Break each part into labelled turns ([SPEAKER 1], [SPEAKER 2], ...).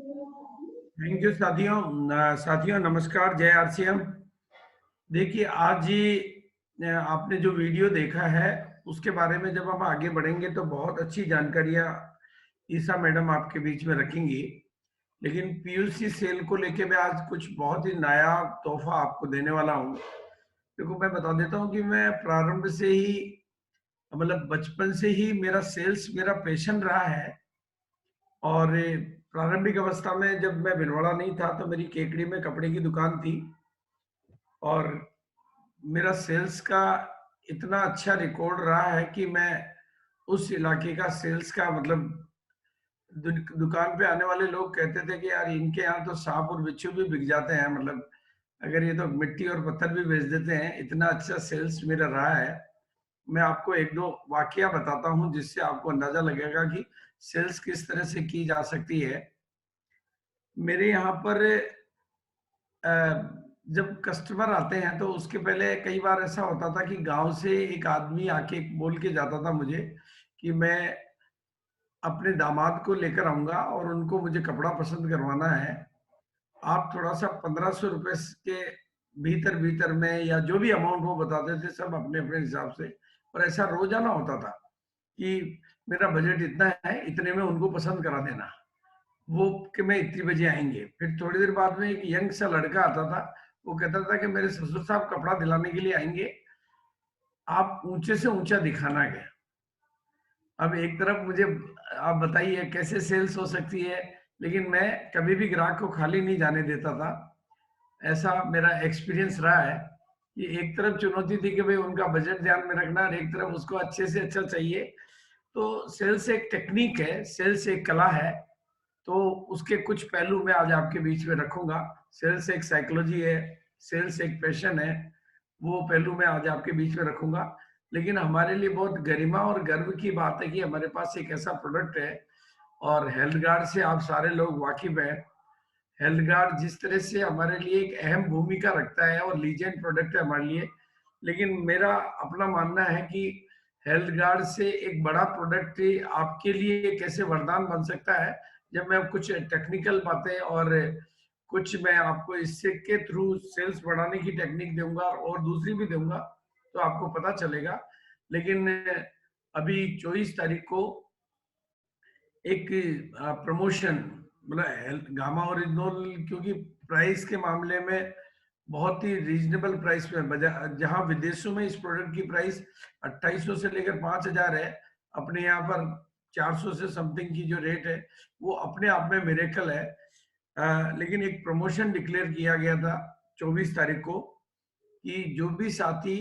[SPEAKER 1] Thank you साथियों। साथियों नमस्कार, जय आरसीएम। देखिए आज ये आपने जो वीडियो देखा है उसके बारे में जब हम आगे बढ़ेंगे तो बहुत अच्छी जानकारियां ईसा मैडम आपके बीच में रखेंगी। लेकिन पीयूसी सेल को लेके मैं आज कुछ बहुत ही नायाब तोहफा आपको देने वाला हूँ। देखो मैं बता देता हूँ कि मैं प्रारंभ से ही मतलब बचपन से ही मेरा सेल्स मेरा पैशन रहा है। और प्रारंभिक अवस्था में जब मैं भिलवाड़ा नहीं था तो मेरी केकड़ी में कपड़े की दुकान थी और मेरा सेल्स का इतना अच्छा रिकॉर्ड रहा है कि मैं उस इलाके का सेल्स का मतलब दुकान पे आने वाले लोग कहते थे कि यार इनके यहाँ तो सांप और बिच्छू भी बिक जाते हैं, मतलब अगर ये तो मिट्टी और पत्थर भी बेच देते हैं, इतना अच्छा सेल्स मेरा रहा है। मैं आपको एक दो वाकया बताता हूँ जिससे आपको अंदाजा लगेगा कि सेल्स किस तरह से की जा सकती है। मेरे यहाँ पर अ, जब कस्टमर आते हैं तो उसके पहले कई बार ऐसा होता था कि गांव से एक आदमी आके बोल के जाता था मुझे कि मैं अपने दामाद को लेकर आऊंगा और उनको मुझे कपड़ा पसंद करवाना है। आप थोड़ा सा 1500 रुपए के भीतर भीतर में या जो भी अमाउंट वो बताते थे सब अपने अपने हिसाब से। और ऐसा रोजाना होता था कि मेरा बजट इतना है, इतने में उनको पसंद करा देना। वो कि मैं इतनी बजे आएंगे। फिर थोड़ी देर बाद में एक यंग सा लड़का आता था, वो कहता था कि मेरे ससुर साहब कपड़ा दिलाने के लिए आएंगे, आप ऊंचे से ऊंचा दिखाना क्या। अब एक तरफ मुझे आप बताइए कैसे सेल्स हो सकती है, लेकिन मैं कभी भी ग्राहक को खाली नहीं जाने देता था। ऐसा मेरा एक्सपीरियंस रहा है कि एक तरफ चुनौती थी कि भाई उनका बजट ध्यान में रखना और एक तरफ उसको अच्छे से अच्छा चाहिए। तो सेल्स एक टेक्निक है, सेल्स एक कला है। तो उसके कुछ पहलू मैं आज आपके बीच में रखूंगा। सेल्स एक साइकोलॉजी है, सेल्स एक पैशन है, वो पहलू मैं आज आपके बीच में रखूंगा। लेकिन हमारे लिए बहुत गरिमा और गर्व की बात है कि हमारे पास एक ऐसा प्रोडक्ट है। और हेल्थ गार्ड से आप सारे लोग वाकिफ हैं। हेल्थ गार्ड जिस तरह से हमारे लिए एक अहम भूमिका रखता है और लीजेंड प्रोडक्ट है हमारे लिए। लेकिन मेरा अपना मानना है कि हेल्थ गार्ड से एक बड़ा प्रोडक्ट आपके लिए कैसे वरदान बन सकता है, जब मैं कुछ टेक्निकल बातें और कुछ मैं आपको इससे के थ्रू सेल्स बढ़ाने की टेक्निक दूंगा और दूसरी भी दूंगा, तो आपको पता चलेगा। लेकिन अभी 24 तारीख को एक प्रमोशन मतलब गामा ओरिजिनल, क्योंकि प्राइस के मामले में बहुत ही रीजनेबल प्राइस में जहां विदेशों में इस प्रोडक्ट की प्राइस 2800 से लेकर 5000 है, अपने यहाँ पर 400 से समथिंग की जो रेट है वो अपने आप में मिरेकल है। लेकिन एक प्रमोशन डिक्लेयर किया गया था 24 तारीख को कि जो भी साथी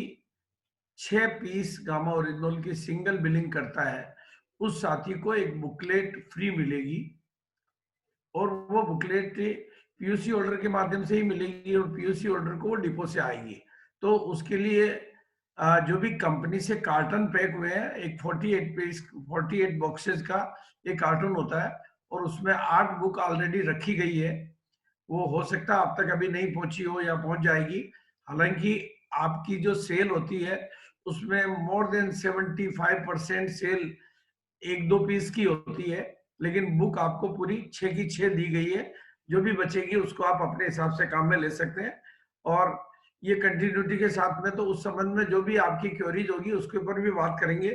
[SPEAKER 1] 6 पीस गामा ओरिजिनल की सिंगल बिलिंग करता है उस साथी को एक बुकलेट फ्री मिलेगी। और वो बुकलेट पीयूसी होल्डर के माध्यम से ही मिलेगी और पीयूसी होल्डर को वो डिपो से आएगी। तो उसके लिए जो भी कंपनी से कार्टन पैक हुए हैं, एक 48 पीस 48 बॉक्सेस का एक कार्टन होता है और उसमें 8 बुक ऑलरेडी रखी गई है। वो हो सकता है आप तक अभी नहीं पहुंची हो या पहुंच जाएगी। हालांकि आपकी जो सेल होती है उसमें मोर देन 75% सेल एक दो पीस की होती है। लेकिन बुक आपको पूरी 6 की 6 दी गई है। जो भी बचेगी उसको आप अपने हिसाब से काम में ले सकते हैं। और ये कंटिन्यूटी के साथ में तो उस संबंध में जो भी आपकी क्वेरीज होगी उसके ऊपर भी बात करेंगे।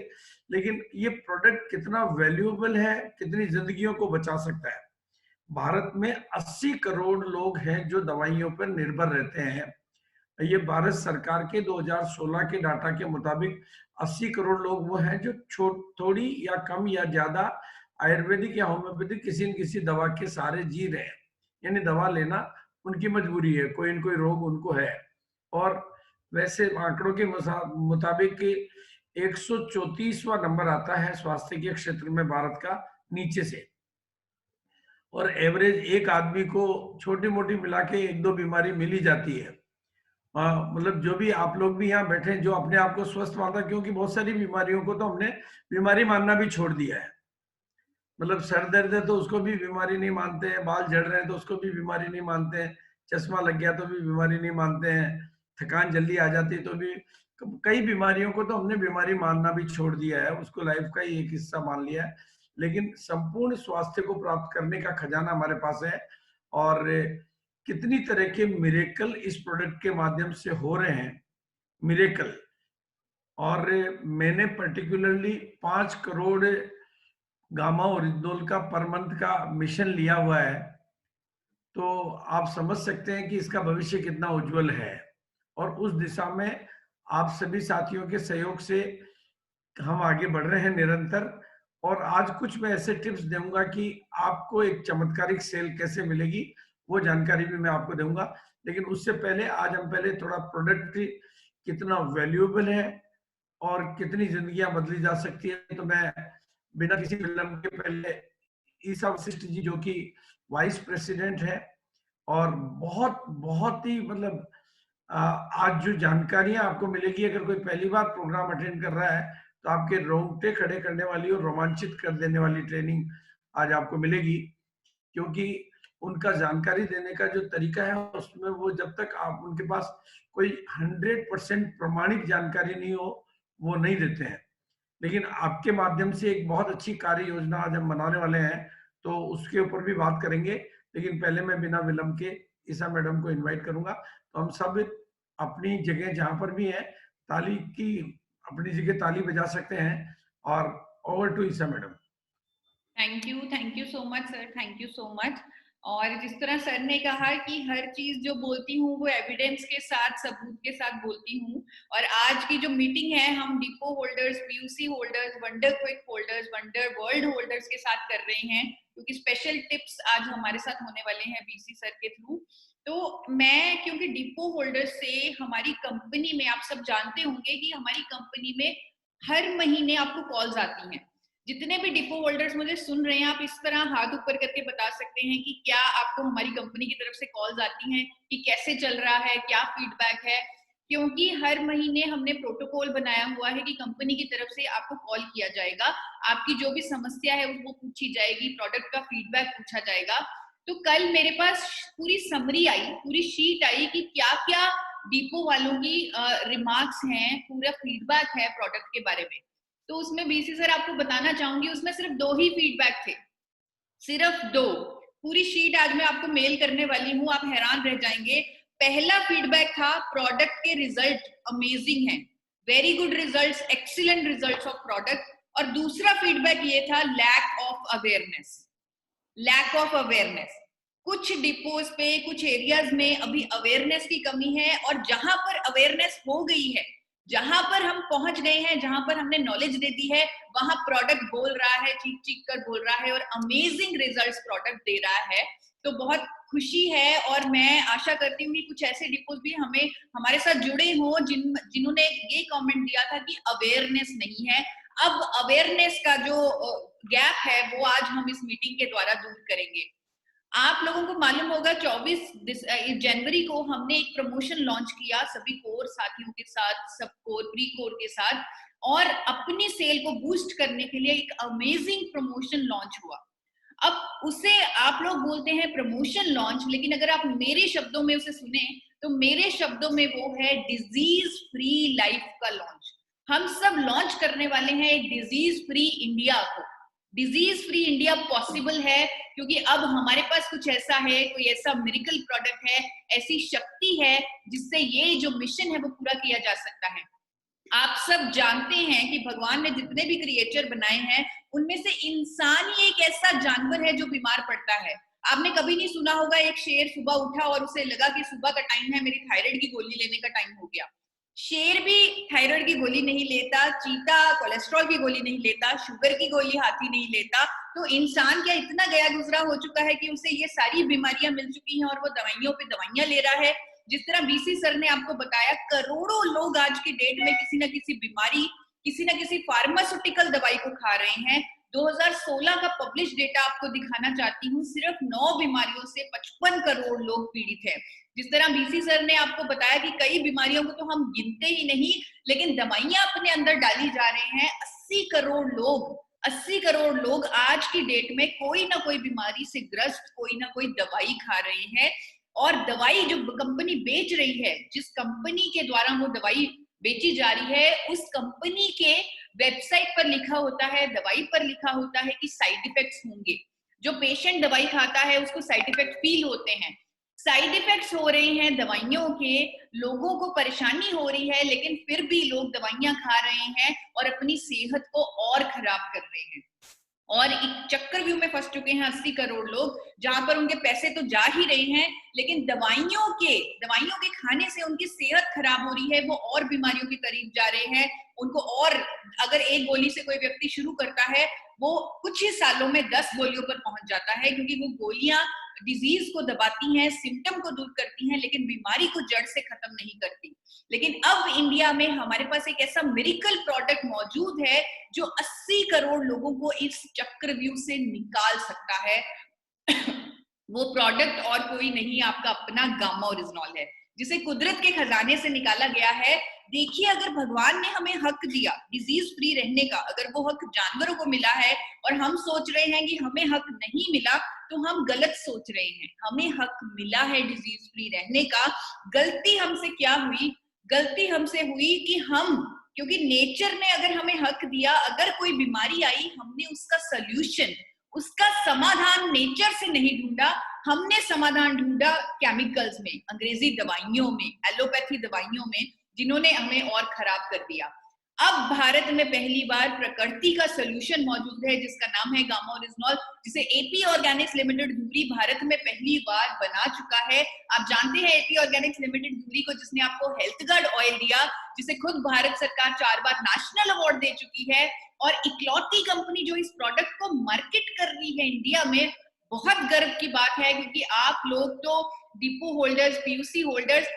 [SPEAKER 1] लेकिन ये प्रोडक्ट कितना वैल्यूएबल है, कितनी जिंदगियों को बचा सकता है। भारत में 80 करोड़ लोग हैं जो दवाइयों पर निर्भर रहते हैं। ये भारत सरकार के 2016 के डाटा के मुताबिक 80 करोड़ लोग वो हैं जो थोड़ी या कम या ज्यादा आयुर्वेदिक या होम्योपैथिक किसी न किसी दवा के सहारे जी रहे हैं। यानी दवा लेना उनकी मजबूरी है, कोई न कोई रोग उनको है। और वैसे आंकड़ों के मुताबिक 134वां नंबर आता है स्वास्थ्य के क्षेत्र में भारत का, नीचे से। और एवरेज एक आदमी को छोटी मोटी मिला के एक दो बीमारी मिल ही जाती है। मतलब जो भी आप लोग भी यहाँ बैठे हैं जो अपने आप को स्वस्थ मानता, क्योंकि बहुत सारी बीमारियों को तो हमने बीमारी मानना भी छोड़ दिया है। मतलब सर दर्द है तो उसको भी बीमारी नहीं मानते हैं, बाल झड़ रहे हैं तो उसको भी बीमारी नहीं मानते हैं, चश्मा लग गया तो भी बीमारी नहीं मानते हैं, थकान जल्दी आ जाती है तो भी। कई बीमारियों को तो हमने बीमारी मानना भी छोड़ दिया है, उसको लाइफ का ही एक हिस्सा मान लिया है। लेकिन संपूर्ण स्वास्थ्य को प्राप्त करने का खजाना हमारे पास है। और कितनी तरह के मिरेकल इस प्रोडक्ट के माध्यम से हो रहे हैं, मिरेकल। और मैंने पर्टिकुलरली 5 करोड़ गामा ओरिजिनल का पर मंथ का मिशन लिया हुआ है, तो आप समझ सकते हैं कि इसका भविष्य कितना उज्जवल है। और उस दिशा में आप सभी साथियों के सहयोग से हम आगे बढ़ रहे हैं निरंतर। और आज कुछ मैं ऐसे टिप्स दूंगा कि आपको एक चमत्कारिक सेल कैसे मिलेगी, वो जानकारी भी मैं आपको दूंगा। लेकिन उससे पहले आज हम पहले थोड़ा प्रोडक्ट कितना वैल्यूएबल है और कितनी जिंदगियां बदली जा सकती है, तो मैं बिना किसी विलंब के पहले ईसा वशिष्ठ जी, जो कि वाइस प्रेसिडेंट है और बहुत बहुत ही मतलब आज जो जानकारियां आपको मिलेगी, अगर कोई पहली बार प्रोग्राम अटेंड कर रहा है तो आपके रोंगटे खड़े करने वाली और रोमांचित कर देने वाली ट्रेनिंग आज आपको मिलेगी। क्योंकि उनका जानकारी देने का जो तरीका है, उसमें वो जब तक आप उनके पास कोई 100% प्रमाणिक जानकारी नहीं हो, वो नहीं देते हैं। लेकिन आपके माध्यम से एक बहुत अच्छी कार्य योजना आज हम बनाने वाले हैं, तो उसके ऊपर भी बात करेंगे। लेकिन पहले मैं बिना विलंब के ईसा मैडम को इनवाइट करूंगा। तो हम सब अपनी जगह जहां पर भी है, ताली की अपनी जगह ताली बजा सकते हैं। और over to Isa madam.
[SPEAKER 2] Thank you so much sir, thank you so much. और जिस तरह सर ने कहा कि हर चीज जो बोलती हूँ वो एविडेंस के साथ, सबूत के साथ बोलती हूँ। और आज की जो मीटिंग है हम depot holders, PUC holders, wonder quick holders, wonder world holders के साथ कर रहे हैं, क्योंकि स्पेशल टिप्स आज हमारे साथ होने वाले हैं बीसी सर के थ्रू। तो मैं, क्योंकि डिपो होल्डर से हमारी कंपनी में, आप सब जानते होंगे कि हमारी कंपनी में हर महीने आपको कॉल्स आती हैं। जितने भी डिपो होल्डर्स मुझे सुन रहे हैं, आप इस तरह हाथ ऊपर करके बता सकते हैं कि क्या आपको हमारी कंपनी की तरफ से कॉल्स आती हैं, कि कैसे चल रहा है, क्या फीडबैक है। क्योंकि हर महीने हमने प्रोटोकॉल बनाया हुआ है कि कंपनी की तरफ से आपको कॉल किया जाएगा, आपकी जो भी समस्या है वो पूछी जाएगी, प्रोडक्ट का फीडबैक पूछा जाएगा। तो कल मेरे पास पूरी समरी आई, पूरी शीट आई कि क्या क्या डिपो वालों की रिमार्क्स हैं, पूरा फीडबैक है प्रोडक्ट के बारे में। तो उसमें बीसी सर आपको बताना चाहूंगी, उसमें सिर्फ 2 ही फीडबैक थे, सिर्फ 2। पूरी शीट आज मैं आपको मेल करने वाली हूँ, आप हैरान रह जाएंगे। पहला फीडबैक था प्रोडक्ट के रिजल्ट अमेजिंग है, very good results, excellent results of product. और दूसरा फीडबैक ये था lack of awareness, lack of awareness. कुछ डिपोज पे, कुछ एरियाज में अभी अवेयरनेस की कमी है, और जहां पर अवेयरनेस हो गई है, जहां पर हम पहुंच गए हैं, जहां पर हमने नॉलेज दे दी है, वहां प्रोडक्ट बोल रहा है, चीख चीख कर बोल रहा है और अमेजिंग रिजल्ट्स प्रोडक्ट दे रहा है। तो बहुत खुशी है, और मैं आशा करती हूँ कि कुछ ऐसे डिपोज भी हमारे साथ जुड़े हों जिन्होंने ये कमेंट दिया था कि अवेयरनेस नहीं है। अब अवेयरनेस का जो गैप है वो आज हम इस मीटिंग के द्वारा दूर करेंगे। आप लोगों को मालूम होगा 24 जनवरी को हमने एक प्रमोशन लॉन्च किया सभी कोर साथियों के साथ, सब कोर, प्री कोर के साथ, और अपनी सेल को बूस्ट करने के लिए एक अमेजिंग प्रमोशन लॉन्च हुआ। अब उसे आप लोग बोलते हैं प्रमोशन लॉन्च, लेकिन अगर आप मेरे शब्दों में उसे सुने तो मेरे शब्दों में वो है डिजीज फ्री लाइफ का लॉन्च। हम सब लॉन्च करने वाले हैं एक डिजीज फ्री इंडिया को। डिजीज फ्री इंडिया पॉसिबल है क्योंकि अब हमारे पास कुछ ऐसा है, कोई ऐसा मिरेकल प्रोडक्ट है, ऐसी शक्ति है जिससे ये जो मिशन है वो पूरा किया जा सकता है। आप सब जानते हैं कि भगवान ने जितने भी क्रिएचर बनाए हैं उनमें से इंसान ही एक ऐसा जानवर है जो बीमार पड़ता है। आपने कभी नहीं सुना होगा एक शेर सुबह उठा और उसे लगा कि सुबह का टाइम है, मेरी थायराइड की गोली लेने का टाइम हो गया। शेर भी थायराइड की गोली नहीं लेता, चीता कोलेस्ट्रॉल की गोली नहीं लेता, शुगर की गोली हाथी नहीं लेता। तो इंसान क्या इतना गया गुजरा हो चुका है कि उसे ये सारी बीमारियां मिल चुकी हैं और वो दवाइयों पे दवाइयां ले रहा है। जिस तरह बीसी सर ने आपको बताया, करोड़ों लोग आज की डेट में किसी ना किसी बीमारी, किसी ना किसी फार्मास्यूटिकल दवाई को खा रहे हैं। 2016 का पब्लिश डेटा आपको दिखाना चाहती हूँ, सिर्फ 9 बीमारियों से 55 करोड़ लोग पीड़ित हैं। जिस तरह बीसी सर ने आपको बताया कि कई बीमारियों को तो हम गिनते ही नहीं, लेकिन दवाइयां अपने अंदर डाली जा रहे हैं। 80 करोड़ लोग आज की डेट में कोई ना कोई बीमारी से ग्रस्त, कोई ना कोई दवाई खा रहे हैं। और दवाई जो कंपनी बेच रही है, जिस कंपनी के द्वारा वो दवाई बेची जा रही है, उस कंपनी के वेबसाइट पर लिखा होता है, दवाई पर लिखा होता है कि साइड इफेक्ट्स होंगे। जो पेशेंट दवाई खाता है उसको साइड इफेक्ट फील होते हैं, साइड इफेक्ट्स हो रहे हैं दवाइयों के, लोगों को परेशानी हो रही है, लेकिन फिर भी लोग दवाइयां खा रहे हैं और अपनी सेहत को और खराब कर रहे हैं। और एक चक्रव्यूह में फंस चुके हैं 80 करोड़ लोग, जहां पर उनके पैसे तो जा ही रहे हैं, लेकिन दवाइयों के खाने से उनकी सेहत खराब हो रही है, वो और बीमारियों के करीब जा रहे हैं। उनको और, अगर एक गोली से कोई व्यक्ति शुरू करता है, वो कुछ ही सालों में 10 गोलियों पर पहुंच जाता है, क्योंकि वो गोलियां डिजीज को दबाती हैं, सिम्टम को दूर करती हैं, लेकिन बीमारी को जड़ से खत्म नहीं करती। लेकिन अब इंडिया में हमारे पास एक ऐसा मिरेकल प्रोडक्ट मौजूद है जो 80 करोड़ लोगों को इस चक्रव्यूह से निकाल सकता है। वो प्रोडक्ट और कोई नहीं, आपका अपना गामा ओरिजिनॉल है, जिसे कुदरत के खजाने से निकाला गया है। देखिए, अगर भगवान ने हमें हक दिया डिजीज फ्री रहने का, अगर वो हक जानवरों को मिला है और हम सोच रहे हैं कि हमें हक नहीं मिला, तो हम गलत सोच रहे हैं। हमें हक मिला है डिजीज फ्री रहने का। गलती हमसे क्या हुई? गलती हमसे हुई कि क्योंकि नेचर ने अगर हमें हक दिया, अगर कोई बीमारी आई, हमने उसका सॉल्यूशन, उसका समाधान नेचर से नहीं ढूंढा, हमने समाधान ढूंढा केमिकल्स में, अंग्रेजी दवाइयों में, एलोपैथी दवाइयों में, जिन्होंने हमें और खराब कर दिया। अब भारत में पहली बार प्रकृति का सॉल्यूशन मौजूद है, जिसका नाम है गामा ओरिजिनॉल, जिसे AP Organics limited Dhubri Bharat में पहली बार बना चुका है। आप जानते हैं एपी ऑर्गेनिक्स लिमिटेड धुबरी को, जिसने आपको हेल्थ गार्ड ऑयल दिया, जिसे खुद भारत सरकार 4 बार नेशनल अवार्ड दे चुकी है, और इकलौती कंपनी जो इस प्रोडक्ट को मार्केट कर रही है इंडिया में। बहुत गर्व की बात है, क्योंकि आप लोग तो डिपो होल्डर्स, पीयूसी होल्डर्स,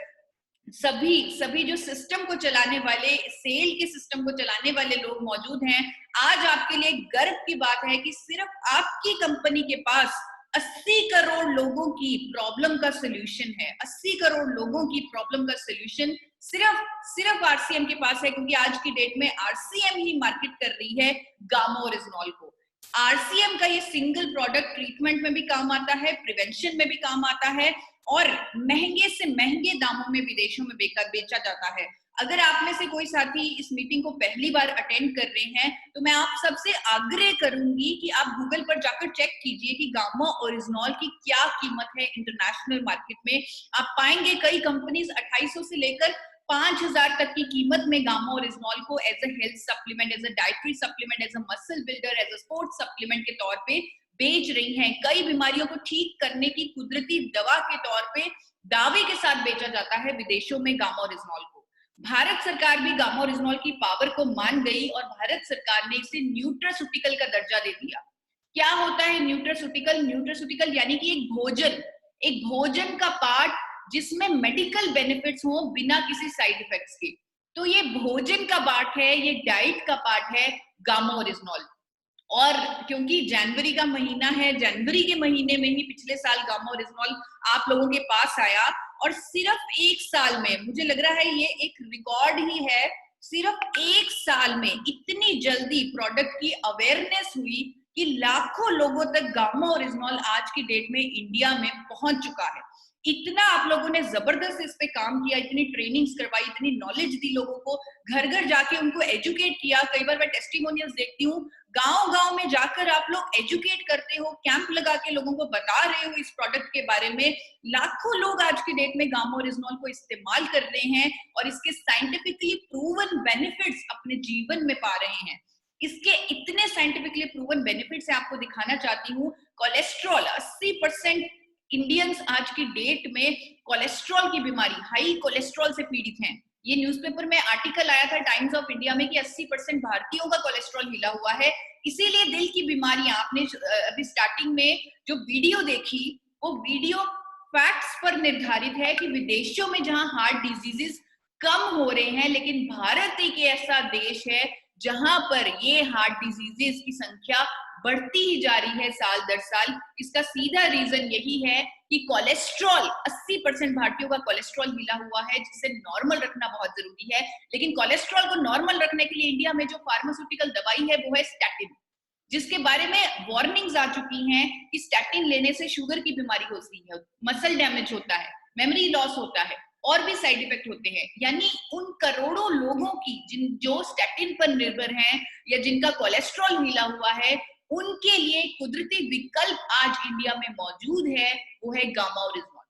[SPEAKER 2] सभी जो सिस्टम को चलाने वाले, सेल के सिस्टम को चलाने वाले लोग मौजूद हैं। आज आपके लिए गर्व की बात है कि सिर्फ आपकी कंपनी के पास 80 करोड़ लोगों की प्रॉब्लम का सॉल्यूशन है। 80 करोड़ लोगों की प्रॉब्लम का सॉल्यूशन सिर्फ आरसीएम के पास है, क्योंकि आज की डेट में आरसीएम ही मार्केट कर रही है गामा ओरिजिनॉल को। आरसीएम का ये सिंगल प्रोडक्ट ट्रीटमेंट में भी काम आता है, प्रिवेंशन में भी काम आता है, और महंगे से महंगे दामों में विदेशों में बेचा जाता है। अगर आप में से कोई साथी इस मीटिंग को पहली बार अटेंड कर रहे हैं, तो मैं आप सबसे आग्रह करूंगी कि आप गूगल पर जाकर चेक कीजिए कि गामा ओरिजिनॉल की क्या कीमत है इंटरनेशनल मार्केट में। आप पाएंगे कई कंपनीज 2800 से लेकर 5000 तक की कीमत में गामा ओरिजिनॉल को as a health supplement, as a dietary supplement, as a muscle builder, as a sports supplement के तौर पे बेच रही हैं। कई बीमारियों को ठीक करने की कुदरती दवा के तौर पे दावे के साथ बेचा जाता है विदेशों में गामा ओरिजिनॉल को। भारत सरकार भी गामा ओरिजिनॉल की पावर को मान गई और भारत सरकार ने इसे न्यूट्रास्यूटिकल का दर्जा दे दिया। क्या होता है न्यूट्रास्यूटिकल? न्यूट्रास्यूटिकल यानी कि एक भोजन का पार्ट जिसमें मेडिकल बेनिफिट्स हो बिना किसी साइड इफेक्ट्स के। तो ये भोजन का पार्ट है, ये डाइट का पार्ट है गामा ओरिजिनॉल। और क्योंकि जनवरी का महीना है, जनवरी के महीने में ही पिछले साल गामा ओरिजिनॉल आप लोगों के पास आया, और सिर्फ 1 साल में, मुझे लग रहा है ये एक रिकॉर्ड ही है, सिर्फ 1 साल में इतनी जल्दी प्रोडक्ट की अवेयरनेस हुई कि लाखों लोगों तक गामा ओरिजिनॉल आज की डेट में इंडिया में पहुंच चुका है। इतना आप लोगों ने जबरदस्त इस पे काम किया, इतनी ट्रेनिंग्स करवाई, इतनी नॉलेज दी लोगों को, घर घर जाके उनको एजुकेट किया। कई बार मैं टेस्टिमोनियल्स देखती हूँ, गांव-गांव में जाकर आप लोग एजुकेट करते हो, कैंप लगा के लोगों को बता रहे हो इस प्रोडक्ट के बारे में। लाखों लोग आज की डेट में गामा ओरिजिनॉल को इस्तेमाल कर रहे हैं और इसके साइंटिफिकली प्रूवन बेनिफिट्स अपने जीवन में पा रहे हैं। इसके इतने साइंटिफिकली प्रूवन बेनिफिट्स आपको दिखाना चाहती हूँ। कोलेस्ट्रॉल, 80% इंडियंस आज की डेट में कोलेस्ट्रॉल की बीमारी, हाई कोलेस्ट्रॉल से पीड़ित हैं। ये न्यूज़पेपर में आर्टिकल आया था टाइम्स ऑफ इंडिया में कि 80% भारतीयों का कोलेस्ट्रॉल हिला हुआ है। इसीलिए दिल की बीमारियां, आपने अभी स्टार्टिंग में जो वीडियो देखी, वो वीडियो फैक्ट्स पर निर्धारित है कि विदेशों में जहां हार्ट डिजीजेस कम हो रहे हैं, लेकिन भारत एक ऐसा देश है जहां पर ये हार्ट डिजीजेस की संख्या बढ़ती ही जा रही है साल दर साल। इसका सीधा रीजन यही है कि कोलेस्ट्रॉल, 80% भारतीयों का कोलेस्ट्रॉल हिला हुआ है, जिसे नॉर्मल रखना बहुत जरूरी है। लेकिन कोलेस्ट्रॉल को नॉर्मल रखने के लिए इंडिया में जो फार्मास्यूटिकल दवाई है वो है स्टैटिन, जिसके बारे में वार्निंग्स आ चुकी हैं कि स्टैटिन लेने से शुगर की बीमारी होती है, मसल डैमेज होता है, मेमोरी लॉस होता है। और भी साइड इफेक्ट होते हैं। यानी उन करोड़ों लोगों की जो स्टैटिन पर निर्भर हैं या जिनका कोलेस्ट्रॉल मिला हुआ है, उनके लिए कुदरती विकल्प आज इंडिया में मौजूद है, वो है गामा ओरिजिनॉल।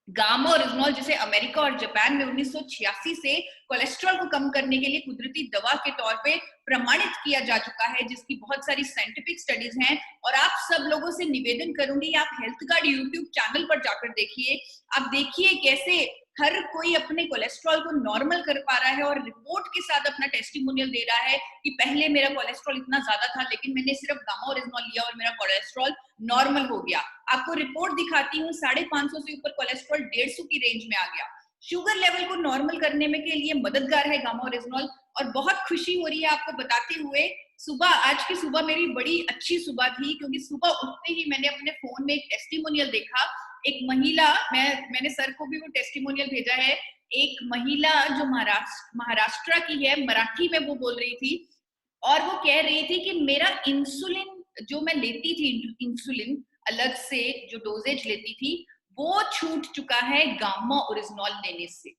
[SPEAKER 2] गामा ओरिजिनॉल जिसे अमेरिका और जापान में 1986 से कोलेस्ट्रॉल को कम करने के लिए कुदरती दवा के तौर पे प्रमाणित किया जा चुका है, जिसकी बहुत सारी साइंटिफिक स्टडीज हैं। और आप सब लोगों से निवेदन करूंगी, आप हेल्थ गार्ड यूट्यूब चैनल पर जाकर देखिए, आप देखिए कैसे हर कोई अपने कोलेस्ट्रॉल को नॉर्मल कर पा रहा है और रिपोर्ट के साथ अपना टेस्टिमोनियल दे रहा है कि पहले मेरा कोलेस्ट्रॉल इतना ज्यादा था, लेकिन मैंने सिर्फ गामा ओरिजिनॉल लिया और मेरा कोलेस्ट्रॉल नॉर्मल हो गया। आपको रिपोर्ट दिखाती हूँ, 550 से ऊपर कोलेस्ट्रॉल 150 की रेंज में आ गया। शुगर लेवल को नॉर्मल करने में के लिए मददगार है गामा ओरिजिनॉल। और बहुत खुशी हो रही है आपको बताते हुए, आज की सुबह मेरी बड़ी अच्छी सुबह थी, क्योंकि सुबह उठते ही मैंने अपने फोन में एक टेस्टिमोनियल देखा। एक महिला, मैंने सर को भी वो टेस्टिमोनियल भेजा है, एक महिला जो महाराष्ट्र की है, मराठी में वो बोल रही थी और वो कह रही थी कि मेरा इंसुलिन जो मैं लेती थी, इंसुलिन अलग से जो डोजेज लेती थी, वो छूट चुका है गामा ओरिजिनॉल लेने से।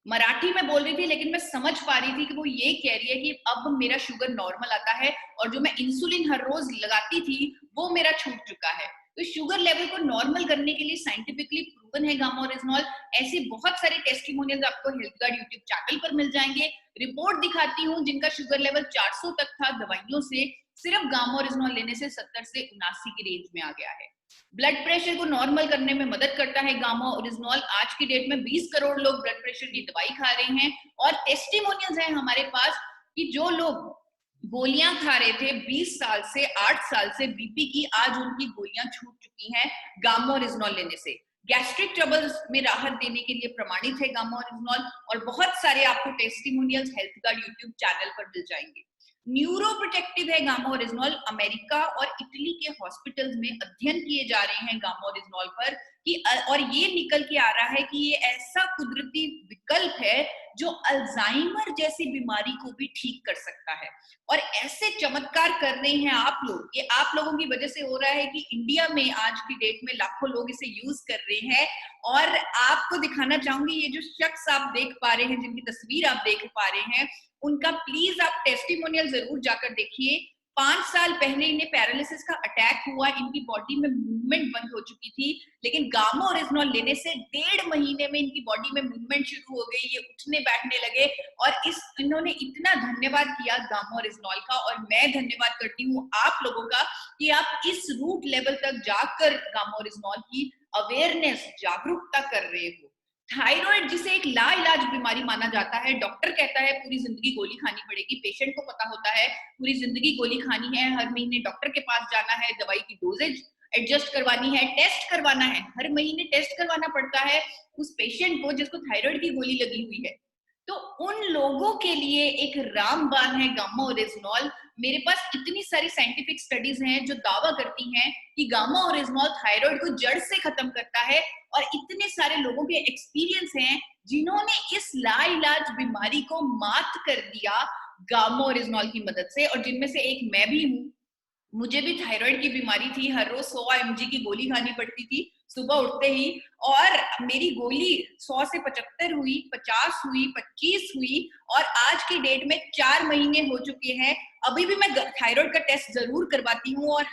[SPEAKER 2] मराठी में बोल रही थी, लेकिन मैं समझ पा रही थी कि वो ये कह रही है कि अब मेरा शुगर नॉर्मल आता है और जो मैं इंसुलिन हर रोज लगाती थी वो मेरा छूट चुका है। तो शुगर लेवल को नॉर्मल करने के लिए साइंटिफिकली प्रूवन है गामा ओरिजिनॉल। ऐसे बहुत सारे टेस्टिमोनियल्स आपको हेल्थ गार्ड यूट्यूब चैनल पर मिल जाएंगे। रिपोर्ट दिखाती हूँ जिनका शुगर लेवल 400 तक था दवाइयों से, सिर्फ गामा ओरिजिनॉल लेने से 70 से 79 की रेंज में आ गया है। ब्लड प्रेशर को नॉर्मल करने में मदद करता है गामा ओरिजिनॉल। आज की डेट में 20 करोड़ लोग ब्लड प्रेशर की दवाई खा रहे हैं और टेस्टिमोनियल्स हैं हमारे पास कि जो लोग गोलियां खा रहे थे 20 साल से, 8 साल से बीपी की, आज उनकी गोलियां छूट चुकी हैं गामा ओरिजिनॉल लेने से। गैस्ट्रिक ट्रबल्स में राहत देने के लिए प्रमाणित है गामा ओरिजिनॉल। और बहुत सारे आपको testimonials health guard YouTube channel पर मिल जाएंगे। न्यूरो प्रोटेक्टिव है गामा ओरिजिनॉल। अमेरिका और इटली के हॉस्पिटल्स में अध्ययन किए जा रहे हैं गामा ओरिजिनॉल पर कि और ये निकल के आ रहा है कि ये ऐसा कुदरती विकल्प है जो अल्जाइमर जैसी बीमारी को भी ठीक कर सकता है। और ऐसे चमत्कार कर रहे हैं आप लोग, ये आप लोगों की वजह से हो रहा है कि इंडिया में आज की डेट में लाखों लोग इसे यूज कर रहे हैं। और आपको दिखाना चाहूंगी, ये जो शख्स आप देख पा रहे हैं, जिनकी तस्वीर आप देख पा रहे हैं, उनका प्लीज आप टेस्टिमोनियल जरूर जाकर देखिए। 5 साल पहले इन्हें पैरालिसिस का अटैक हुआ, इनकी बॉडी में मूवमेंट बंद हो चुकी थी, लेकिन गामा ओरिजिनॉल लेने से 1.5 महीने में इनकी बॉडी में मूवमेंट शुरू हो गई, ये उठने बैठने लगे। और इन्होंने इतना धन्यवाद किया गामा ओरिजिनॉल का, और मैं धन्यवाद करती हूँ आप लोगों का कि आप इस रूट लेवल तक जाकर गामा ओरिजिनॉल की अवेयरनेस, जागरूकता कर रहे हो। थायराइड जिसे एक लाइलाज बीमारी माना जाता है, डॉक्टर कहता है पूरी जिंदगी गोली खानी पड़ेगी, पेशेंट को पता होता है पूरी जिंदगी गोली खानी है, हर महीने डॉक्टर के पास जाना है, दवाई की डोजेज एडजस्ट करवानी है, टेस्ट करवाना है, हर महीने टेस्ट करवाना पड़ता है उस पेशेंट को जिसको थायराइड की गोली लगी हुई है। तो उन लोगों के लिए एक रामबाण है गामा ओरिजिनॉल। मेरे पास इतनी सारी साइंटिफिक स्टडीज हैं जो दावा करती हैं कि गामा ओरिजिनॉल थायराइड को जड़ से खत्म करता है, और इतने सारे लोगों के एक्सपीरियंस हैं जिन्होंने इस लाइलाज बीमारी को मात कर दिया गामा ओरिजिनॉल की मदद से, और जिनमें से एक मैं भी हूँ। मुझे भी थायराइड की बीमारी थी, हर रोज 100 mg की गोली खानी पड़ती थी सुबह उठते ही, और मेरी गोली 100 से 75 हुई, 50 हुई, 25 हुई, और आज की डेट में 4 महीने हो चुके हैं। अभी भी मैं थायराइड का टेस्ट जरूर करवाती हूँ, और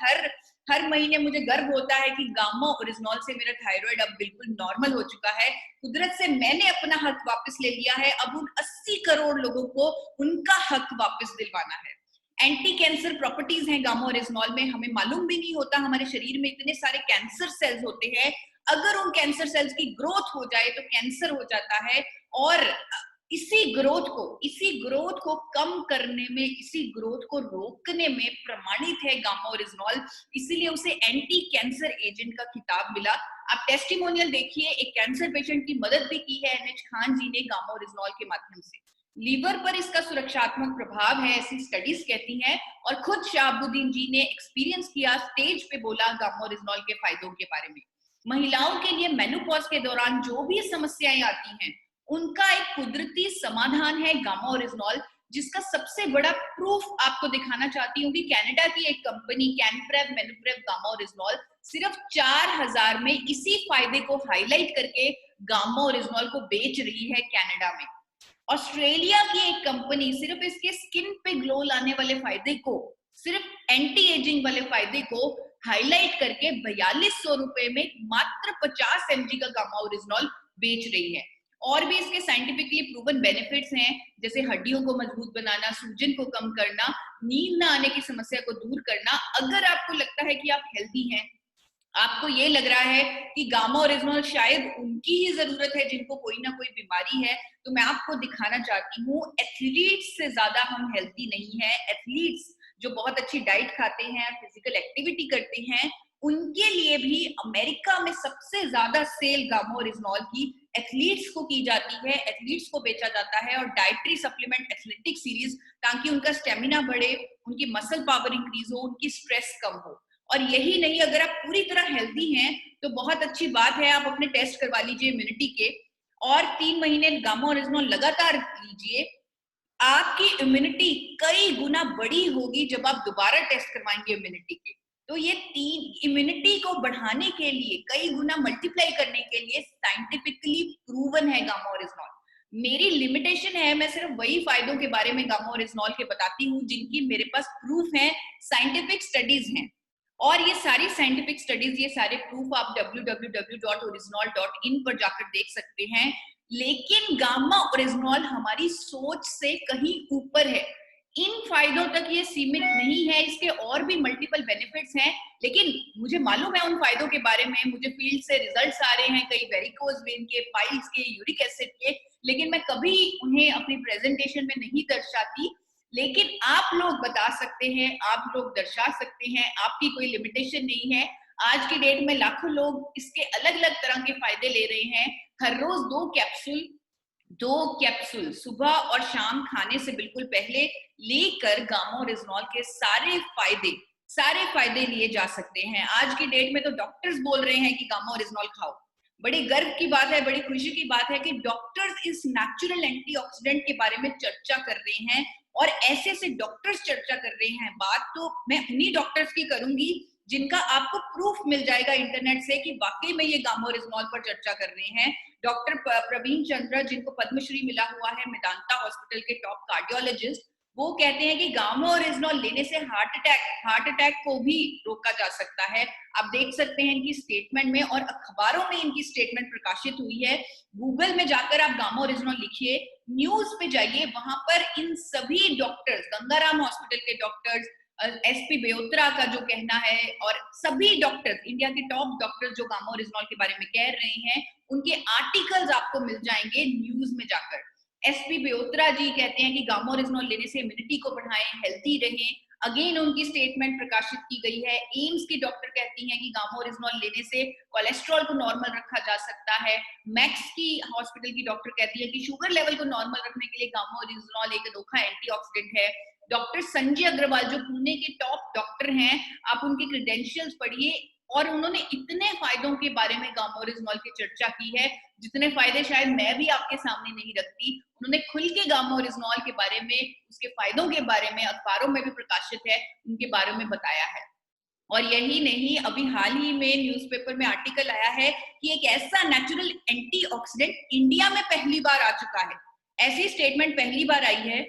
[SPEAKER 2] हर महीने मुझे गर्व होता है कि गामा ओरिजिनॉल से मेरा थायराइड अब बिल्कुल नॉर्मल हो चुका है। कुदरत से मैंने अपना हक वापस ले लिया है, अब उन 80 करोड़ लोगों को उनका हक वापस दिलवाना है। एंटी कैंसर प्रॉपर्टीज हैं गामा ओरिजिनॉल में, हमें मालूम भी नहीं होता हमारे शरीर में इतने सारे कैंसर सेल्स होते हैं। अगर उन कैंसर सेल्स की ग्रोथ हो जाए तो कैंसर हो जाता है, और इसी ग्रोथ को कम करने में, इसी ग्रोथ को रोकने में प्रमाणित है गामा ओरिजिनॉल, इसीलिए उसे एंटी कैंसर एजेंट का खिताब मिला। आप टेस्टिमोनियल देखिए, एक कैंसर पेशेंट की मदद भी की है NH खान जी ने गामा ओरिजिनॉल के माध्यम से। लीवर पर इसका सुरक्षात्मक प्रभाव है, ऐसी स्टडीज कहती हैं, और खुद शहाबुद्दीन जी ने एक्सपीरियंस किया, स्टेज पे बोला गामा ओरिजिनॉल के फायदों के बारे में। महिलाओं के लिए मेनोपॉज के दौरान जो भी समस्याएं आती हैं, उनका एक कुदरती समाधान है गामा ओरिजिनॉल, जिसका सबसे बड़ा प्रूफ आपको दिखाना चाहती हूँ कि कनाडा की एक कंपनी कैनप्रेव मेनोप्रेव गामा ओरिजिनॉल सिर्फ 4000 में इसी फायदे को हाईलाइट करके गामा ओरिजिनॉल को बेच रही है कनाडा में। ऑस्ट्रेलिया की एक कंपनी सिर्फ इसके स्किन पे ग्लो लाने वाले फायदे को, सिर्फ एंटी एजिंग वाले फायदे को हाईलाइट करके 4200 रुपए में मात्र 50 mg का गामा ओरिजिनॉल बेच रही है। और भी इसके साइंटिफिकली प्रूवन बेनिफिट्स हैं, जैसे हड्डियों को मजबूत बनाना, सूजन को कम करना, नींद ना आने की समस्या को दूर करना। अगर आपको लगता है कि आप हेल्दी हैं, आपको ये लग रहा है कि गामा ओरिजिनॉल शायद उनकी ही जरूरत है जिनको कोई ना कोई बीमारी है, तो मैं आपको दिखाना चाहती हूँ एथलीट्स से ज्यादा हम हेल्दी नहीं है। एथलीट्स जो बहुत अच्छी डाइट खाते हैं, फिजिकल एक्टिविटी करते हैं, उनके लिए भी अमेरिका में सबसे ज्यादा सेल गामा ओरिजिनॉल की एथलीट्स को की जाती है, एथलीट्स को बेचा जाता है। और डाइटरी सप्लीमेंट एथलेटिक सीरीज, ताकि उनका स्टेमिना बढ़े, उनकी मसल पावर इंक्रीज हो, उनकी स्ट्रेस कम हो। और यही नहीं, अगर आप पूरी तरह हेल्दी हैं तो बहुत अच्छी बात है, आप अपने टेस्ट करवा लीजिए इम्यूनिटी के, और 3 महीने गामा ओरिजिनॉल लगातार लीजिए। आपकी इम्यूनिटी कई गुना बड़ी होगी जब आप दोबारा टेस्ट करवाएंगे इम्यूनिटी के। तो ये 3 इम्यूनिटी को बढ़ाने के लिए, कई गुना मल्टीप्लाई करने के लिए साइंटिफिकली प्रूवन है गामा ओरिजिनॉल। मेरी लिमिटेशन है, मैं सिर्फ वही फायदों के बारे में गामा ओरिजिनॉल के बताती हूँ जिनकी मेरे पास प्रूफ है, साइंटिफिक स्टडीज हैं। और ये सारी साइंटिफिक स्टडीज, ये सारे प्रूफ आप www.original.in पर जाकर देख सकते हैं। लेकिन गामा ओरिजिनॉल हमारी सोच से कहीं ऊपर है। इन फायदों तक ये सीमित नहीं है, इसके और भी मल्टीपल बेनिफिट्स हैं। लेकिन मुझे मालूम है उन फायदों के बारे में, मुझे फील्ड से रिजल्ट्स आ रहे हैं, कई वेरिकोज वेन के, पाइल्स के, यूरिक एसिड के, लेकिन मैं कभी उन्हें अपनी प्रेजेंटेशन में नहीं दर्शाती। लेकिन आप लोग बता सकते हैं, आप लोग दर्शा सकते हैं, आपकी कोई लिमिटेशन नहीं है। आज की डेट में लाखों लोग इसके अलग अलग तरह के फायदे ले रहे हैं। हर रोज 2 कैप्सूल सुबह और शाम खाने से बिल्कुल पहले लेकर गामा ओरिजिनॉल के सारे फायदे लिए जा सकते हैं। आज की डेट में तो डॉक्टर्स बोल रहे हैं कि गामा ओरिजिनॉल खाओ। बड़ी गर्व की बात है, बड़ी खुशी की बात है कि डॉक्टर्स इस नेचुरल एंटीऑक्सीडेंट के बारे में चर्चा कर रहे हैं, और ऐसे ऐसे डॉक्टर्स चर्चा कर रहे हैं। बात तो मैं उन्हीं डॉक्टर्स की करूंगी जिनका आपको प्रूफ मिल जाएगा इंटरनेट से कि वाकई में ये गामा ओरिजिनॉल पर चर्चा कर रहे हैं। डॉक्टर प्रवीण चंद्र, जिनको पद्मश्री मिला हुआ है, मेदांता हॉस्पिटल के टॉप कार्डियोलॉजिस्ट, वो कहते हैं कि गामा ओरिजिनॉल लेने से हार्ट अटैक को भी रोका जा सकता है। आप देख सकते हैं इनकी स्टेटमेंट में, और अखबारों में इनकी स्टेटमेंट प्रकाशित हुई है। गूगल में जाकर आप गामा ओरिजिनॉल लिखिए, न्यूज पे जाइए, वहां पर इन सभी डॉक्टर्स, गंगाराम हॉस्पिटल के डॉक्टर्स, एसपी बेओत्रा का जो कहना है, और सभी डॉक्टर्स, इंडिया के टॉप डॉक्टर्स जो गामा ओरिजिनॉल के बारे में कह रहे हैं, उनके आर्टिकल्स आपको मिल जाएंगे न्यूज में जाकर। एसपी बेओत्रा जी कहते हैं कि गामा ओरिजिनॉल लेने से इम्यूनिटी को बढ़ाएं, हेल्थी रहें। अगेन उनकी स्टेटमेंट प्रकाशित की गई है। एम्स की डॉक्टर कहती हैं कि गामा ओरिजिनॉल लेने से कोलेस्ट्रॉल को नॉर्मल रखा जा सकता है। मैक्स की हॉस्पिटल की डॉक्टर कहती है कि शुगर लेवल को नॉर्मल रखने के लिए गामा ओरिजिनॉल एक अनोखा एंटीऑक्सीडेंट है। डॉक्टर संजय अग्रवाल जो पुणे के टॉप डॉक्टर हैं, आप उनके क्रेडेंशियल्स पढ़िए, और उन्होंने इतने फायदों के बारे में गामा ओरिजिनॉल की चर्चा की है जितने फायदे शायद मैं भी आपके सामने नहीं रखती। उन्होंने खुल के गामा ओरिजिनॉल के बारे में, उसके फायदों के बारे में, अखबारों में भी प्रकाशित है, उनके बारे में बताया है। और यही नहीं, अभी हाल ही में न्यूज़पेपर में आर्टिकल आया है कि एक ऐसा नेचुरल एंटीऑक्सीडेंट इंडिया में पहली बार आ चुका है। ऐसी स्टेटमेंट पहली बार आई है,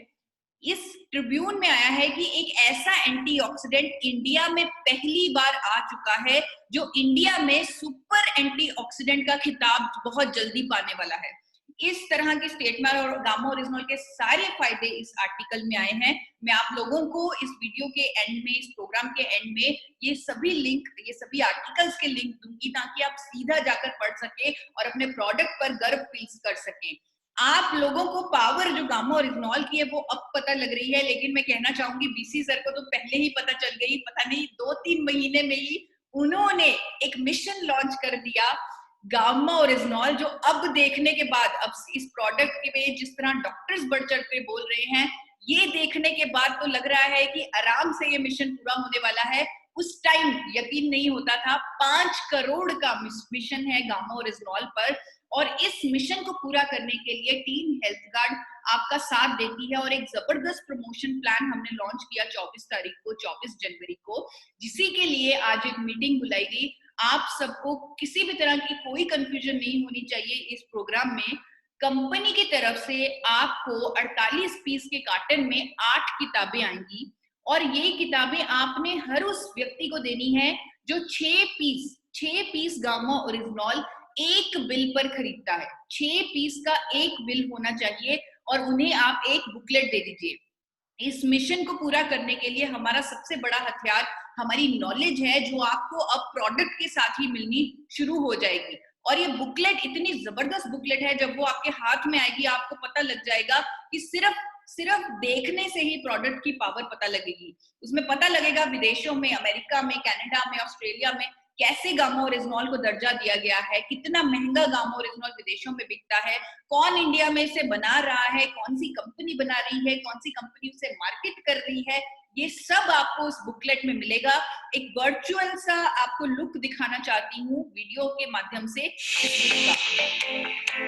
[SPEAKER 2] इस ट्रिब्यून में आया है कि एक ऐसा एंटीऑक्सीडेंट इंडिया में पहली बार आ चुका है जो इंडिया में सुपर एंटीऑक्सीडेंट का खिताब बहुत जल्दी पाने वाला है। इस तरह की स्टेटमेंट और गामा ओरिजिनॉल के सारे फायदे इस आर्टिकल में आए हैं। मैं आप लोगों को इस वीडियो के एंड में, इस प्रोग्राम के एंड में ये सभी लिंक, ये सभी आर्टिकल्स के लिंक दूंगी, ताकि आप सीधा जाकर पढ़ सके और अपने प्रोडक्ट पर गर्व फील कर सके। आप लोगों को पावर जो गामा ओरिजिनॉल की है वो अब पता लग रही है, लेकिन मैं कहना चाहूंगी बीसी सर को तो पहले ही पता चल गई। पता नहीं 2-3 महीने में ही उन्होंने एक मिशन लॉन्च कर दिया, गामा ओरिजिनॉल, जो अब देखने के बाद, अब इस प्रोडक्ट के पे जिस तरह डॉक्टर्स बढ़ चढ़ के बोल रहे हैं, ये देखने के बाद तो लग रहा है कि आराम से ये मिशन पूरा होने वाला है। उस टाइम यकीन नहीं होता था। 5 करोड़ का मिशन है गामा ओरिजिनॉल पर, और इस मिशन को पूरा करने के लिए टीम हेल्थ गार्ड आपका साथ देती है। और एक जबरदस्त प्रमोशन प्लान हमने लॉन्च किया 24 तारीख को, 24 जनवरी को, जिसी के लिए आज एक मीटिंग बुलाई गई। आप सबको किसी भी तरह की कोई कंफ्यूजन नहीं होनी चाहिए। इस प्रोग्राम में कंपनी की तरफ से आपको 48 पीस के कार्टन में 8 किताबें आएंगी और ये किताबें आपने हर उस व्यक्ति को देनी है जो 6 पीस गामा ओरिजिनल एक बिल पर खरीदता है। 6 पीस का एक बिल होना चाहिए और उन्हें आप एक बुकलेट दे दीजिए। इस मिशन को पूरा करने के लिए हमारा सबसे बड़ा हथियार हमारी नॉलेज है, जो आपको अब प्रोडक्ट के साथ ही मिलनी शुरू हो जाएगी। और ये बुकलेट इतनी जबरदस्त बुकलेट है, जब वो आपके हाथ में आएगी आपको पता लग जाएगा कि सिर्फ देखने से ही प्रोडक्ट की पावर पता लगेगी। उसमें पता लगेगा विदेशों में, अमेरिका में, कनाडा में, ऑस्ट्रेलिया में कैसे गामा ओरिजिनल को दर्जा दिया गया है, कितना महंगा गामा ओरिजिनल विदेशों में बिकता है, कौन इंडिया में इसे बना रहा है, कौन सी कंपनी बना रही है, कौन सी कंपनी उसे मार्केट कर रही है, ये सब आपको उस बुकलेट में मिलेगा। एक वर्चुअल सा आपको लुक दिखाना चाहती हूँ वीडियो के माध्यम से इस बुक का।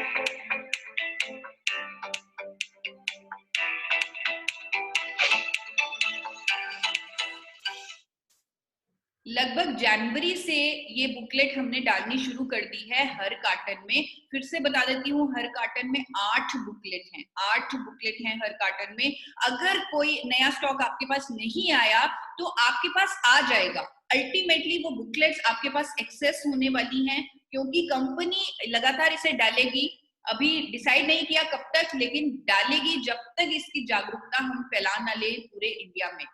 [SPEAKER 2] लगभग जनवरी से ये बुकलेट हमने डालनी शुरू कर दी है हर कार्टन में। फिर से बता देती हूँ, हर कार्टन में 8 बुकलेट हैं, 8 बुकलेट हैं हर कार्टन में। अगर कोई नया स्टॉक आपके पास नहीं आया तो आपके पास आ जाएगा। अल्टीमेटली वो बुकलेट्स आपके पास एक्सेस होने वाली हैं, क्योंकि कंपनी लगातार इसे डालेगी। अभी डिसाइड नहीं किया कब तक, लेकिन डालेगी जब तक इसकी जागरूकता हम फैला ना ले पूरे इंडिया में।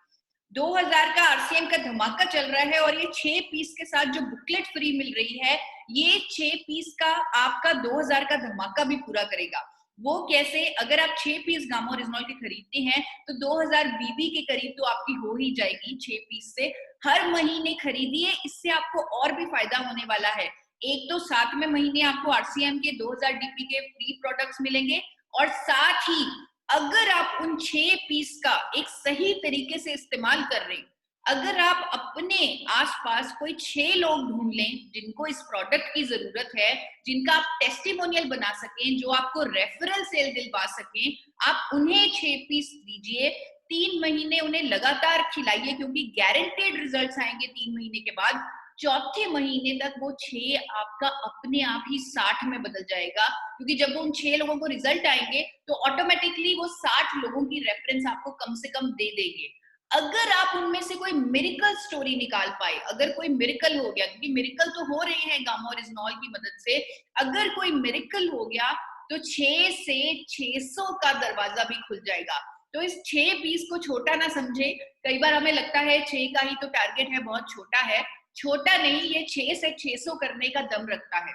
[SPEAKER 2] 2000 का आरसीएम का धमाका चल रहा है और ये 6 पीस के साथ जो बुकलेट फ्री मिल रही है, ये 6 पीस का आपका 2000 का धमाका भी पूरा करेगा। वो कैसे? अगर आप 6 पीस गामा ओरिजिनल के खरीदते हैं तो 2000 बीबी के करीब तो आपकी हो ही जाएगी 6 पीस से। हर महीने खरीदिए, इससे आपको और भी फायदा होने वाला है। एक तो 7वें महीने आपको आरसीएम के 2000 डीपी के फ्री प्रोडक्ट्स मिलेंगे, और साथ ही अगर आप उन 6 पीस का एक सही तरीके से इस्तेमाल कर रहे हैं, अगर आप अपने आसपास कोई 6 लोग ढूंढ लें जिनको इस प्रोडक्ट की जरूरत है, जिनका आप टेस्टिमोनियल बना सकें, जो आपको रेफरल सेल दिलवा सकें, आप उन्हें 6 पीस दीजिए। 3 महीने उन्हें लगातार खिलाइए, क्योंकि गारंटेड रिजल्ट्स आएंगे 3 महीने के बाद। चौथे महीने तक वो 6 आपका अपने आप ही 60 में बदल जाएगा, क्योंकि जब उन 6 लोगों को रिजल्ट आएंगे तो ऑटोमेटिकली वो 60 लोगों की रेफरेंस आपको कम से कम दे देंगे। अगर आप उनमें से कोई मिरेकल स्टोरी निकाल पाए, अगर कोई मिरेकल हो गया, क्योंकि मिरेकल तो हो रहे हैं गामा ओरिजिनल की मदद से, अगर कोई मिरेकल हो गया तो 6 से 600 का दरवाजा भी खुल जाएगा। तो इस 6 पीस को छोटा ना समझे। कई बार हमें लगता है 6 का ही तो टारगेट है, बहुत छोटा है। छोटा नहीं, ये 6 से 600 करने का दम रखता है।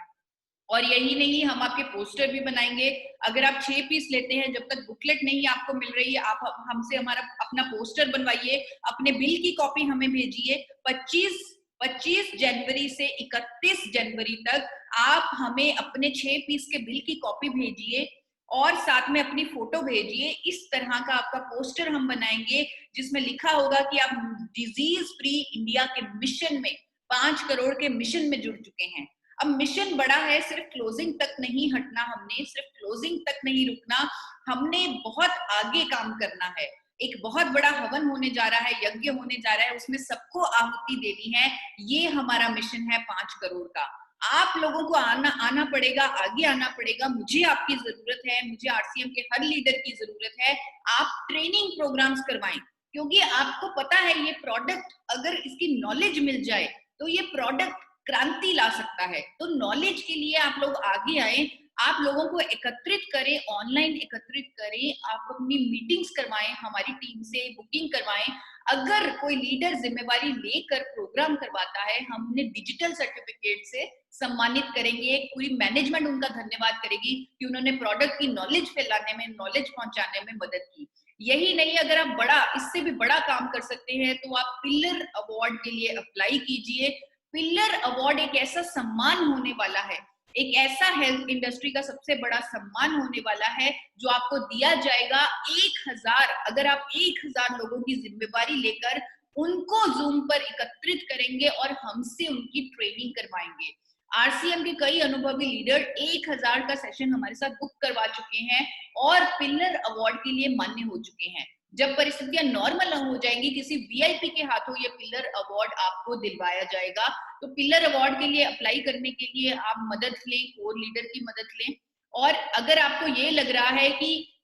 [SPEAKER 2] और यही नहीं, हम आपके पोस्टर भी बनाएंगे। अगर आप 6 पीस लेते हैं, जब तक बुकलेट नहीं आपको मिल रही है, आप हमसे हमारा अपना पोस्टर बनवाइए, अपने बिल की कॉपी हमें भेजिए। 25 जनवरी से 31 जनवरी तक आप हमें अपने 6 पीस के बिल की कॉपी भेजिए और साथ में अपनी फोटो भेजिए। इस तरह का आपका पोस्टर हम बनाएंगे जिसमें लिखा होगा कि आप डिजीज फ्री इंडिया के मिशन में, 5 करोड़ के मिशन में जुड़ चुके हैं। अब मिशन बड़ा है, सिर्फ क्लोजिंग तक नहीं हटना, हमने सिर्फ क्लोजिंग तक नहीं रुकना, हमने बहुत आगे काम करना है। एक बहुत बड़ा हवन होने जा रहा है, यज्ञ होने जा रहा है, उसमें सबको आहुति देनी है। ये हमारा मिशन है 5 करोड़ का। आप लोगों को आना पड़ेगा, आगे आना पड़ेगा। मुझे आपकी जरूरत है, मुझे आरसीएम के हर लीडर की जरूरत है। आप ट्रेनिंग प्रोग्राम्स करवाएं, क्योंकि आपको पता है ये प्रोडक्ट, अगर इसकी नॉलेज मिल जाए तो ये प्रोडक्ट क्रांति ला सकता है। तो नॉलेज के लिए आप लोग आगे आए, आप लोगों को एकत्रित करें, ऑनलाइन एकत्रित करें, आप अपनी मीटिंग्स करवाएं, हमारी टीम से बुकिंग करवाएं। अगर कोई लीडर जिम्मेवारी लेकर प्रोग्राम करवाता है, हम उन्हें डिजिटल सर्टिफिकेट से सम्मानित करेंगे। पूरी मैनेजमेंट उनका धन्यवाद करेगी कि उन्होंने प्रोडक्ट की नॉलेज फैलाने में, नॉलेज पहुंचाने में मदद की। यही नहीं, अगर आप बड़ा, इससे भी बड़ा काम कर सकते हैं तो आप पिलर अवार्ड के लिए अप्लाई कीजिए। पिलर अवार्ड एक ऐसा सम्मान होने वाला है, एक ऐसा हेल्थ इंडस्ट्री का सबसे बड़ा सम्मान होने वाला है जो आपको दिया जाएगा 1000, अगर आप 1000 लोगों की जिम्मेवारी लेकर उनको जूम पर एकत्रित करेंगे और हमसे उनकी ट्रेनिंग करवाएंगे। आरसीएम के कई अनुभवी लीडर 1000 का सेशन हमारे साथ बुक करवा चुके हैं और पिलर अवार्ड के लिए मान्य हो चुके हैं। जब परिस्थितियां नॉर्मल हो जाएंगी, किसी वीआईपी के हाथों ये पिलर अवार्ड आपको दिलवाया जाएगा। तो पिलर अवार्ड के लिए अप्लाई करने के लिए आप मदद लें, कोर लीडर की मदद लें। और अगर आपको ये लग रहा है कि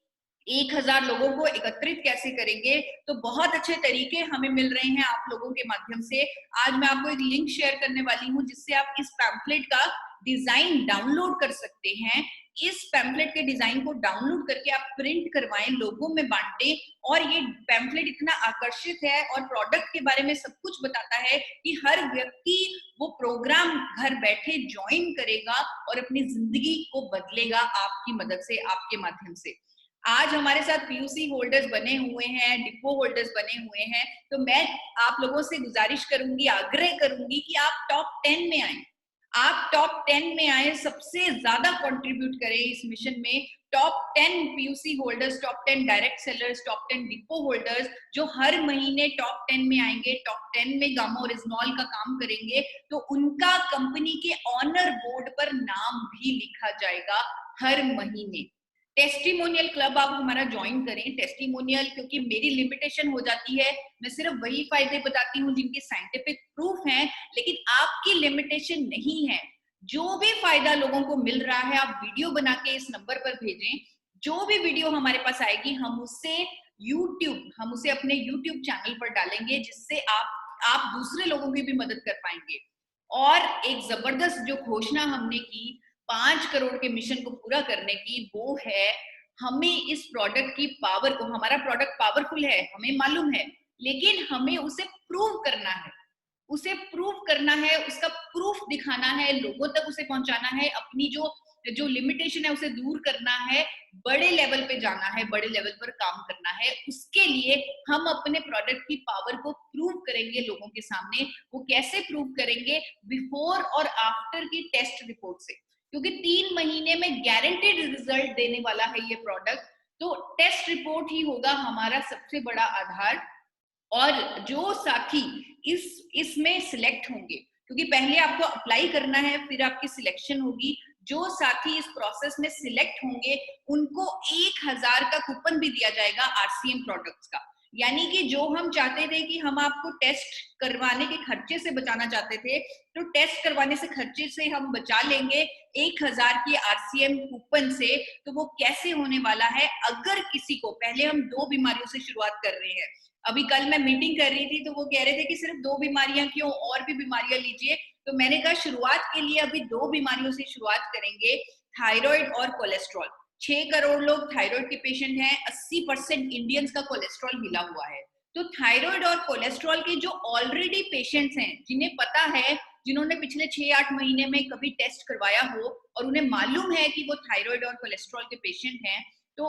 [SPEAKER 2] 1000 लोगों को एकत्रित कैसे करेंगे, तो बहुत अच्छे तरीके हमें मिल रहे हैं आप लोगों के माध्यम से। आज मैं आपको एक लिंक शेयर करने वाली हूं जिससे आप इस पैम्फलेट का डिजाइन डाउनलोड कर सकते हैं। इस पैम्फलेट के डिजाइन को डाउनलोड करके आप प्रिंट करवाएं, लोगों में बांटें। और ये पैम्फलेट इतना आकर्षित है और प्रोडक्ट के बारे में सब कुछ बताता है कि हर व्यक्ति वो प्रोग्राम घर बैठे ज्वाइन करेगा और अपनी जिंदगी को बदलेगा आपकी मदद से, आपके माध्यम से। आज हमारे साथ पीयूसी होल्डर्स बने हुए हैं, डिपो होल्डर्स बने हुए हैं। तो मैं आप लोगों से गुजारिश करूंगी, आग्रह करूंगी कि आप टॉप 10 में आए। आप टॉप 10 में आए, सबसे ज्यादा कंट्रीब्यूट करें इस मिशन में। Top 10 PUC holders, top 10 direct sellers, top 10 depot holders जो हर महीने टॉप 10 में आएंगे, टॉप 10 में गामा ओरिजिनॉल का काम करेंगे, तो उनका कंपनी के ऑनर बोर्ड पर नाम भी लिखा जाएगा हर महीने। टेस्टिमोनियल क्लब आप हमारा ज्वाइन करें। टेस्टिमोनियल, क्योंकि मेरी लिमिटेशन हो जाती है, मैं सिर्फ वही फायदे बताती हूँ जिनके साइंटिफिक प्रूफ हैं, लेकिन आपकी लिमिटेशन नहीं है। जो भी फायदा लोगों को मिल रहा है आप वीडियो बना के इस नंबर पर भेजें। जो भी वीडियो हमारे पास आएगी हम उसे अपने यूट्यूब चैनल पर डालेंगे, जिससे आप दूसरे लोगों की भी मदद कर पाएंगे। और एक जबरदस्त जो घोषणा हमने की 5 करोड़ के मिशन को पूरा करने की, वो है हमें इस प्रोडक्ट की पावर को, हमारा प्रोडक्ट पावरफुल है हमें मालूम है, लेकिन हमें उसे प्रूव करना है। उसका प्रूफ दिखाना है, लोगों तक उसे पहुंचाना है, अपनी जो लिमिटेशन है उसे दूर करना है, बड़े लेवल पे जाना है, बड़े लेवल पर काम करना है। उसके लिए हम अपने प्रोडक्ट की पावर को प्रूव करेंगे लोगों के सामने। वो कैसे प्रूव करेंगे? बिफोर और आफ्टर की टेस्ट रिपोर्ट से, क्योंकि 3 महीने में गारंटेड रिजल्ट देने वाला है ये प्रोडक्ट। तो टेस्ट रिपोर्ट ही होगा हमारा सबसे बड़ा आधार। और जो साथी इसमें सिलेक्ट होंगे, क्योंकि पहले आपको अप्लाई करना है फिर आपकी सिलेक्शन होगी, जो साथी इस प्रोसेस में सिलेक्ट होंगे उनको 1000 का कूपन भी दिया जाएगा आरसीएम प्रोडक्ट्स का। यानी कि जो हम चाहते थे कि हम आपको टेस्ट करवाने के खर्चे से बचाना चाहते थे, तो टेस्ट करवाने से खर्चे से हम बचा लेंगे 1000 की आरसीएम कूपन से। तो वो कैसे होने वाला है? अगर किसी को, पहले हम 2 बीमारियों से शुरुआत कर रहे हैं। अभी कल मैं मीटिंग कर रही थी तो वो कह रहे थे कि सिर्फ 2 बीमारियां क्यों, और भी बीमारियां लीजिए। तो मैंने कहा शुरुआत के लिए अभी 2 बीमारियों से शुरुआत करेंगे, थायराइड और कोलेस्ट्रॉल। 6 करोड़ लोग थायराइड के पेशेंट हैं, 80% इंडियंस का कोलेस्ट्रॉल मिला हुआ है। तो थायराइड और कोलेस्ट्रॉल के जो ऑलरेडी पेशेंट्स हैं, जिन्हें पता है, जिन्होंने पिछले 6-8 महीने में कभी टेस्ट करवाया हो और उन्हें मालूम है कि वो थायराइड और कोलेस्ट्रॉल के पेशेंट हैं, तो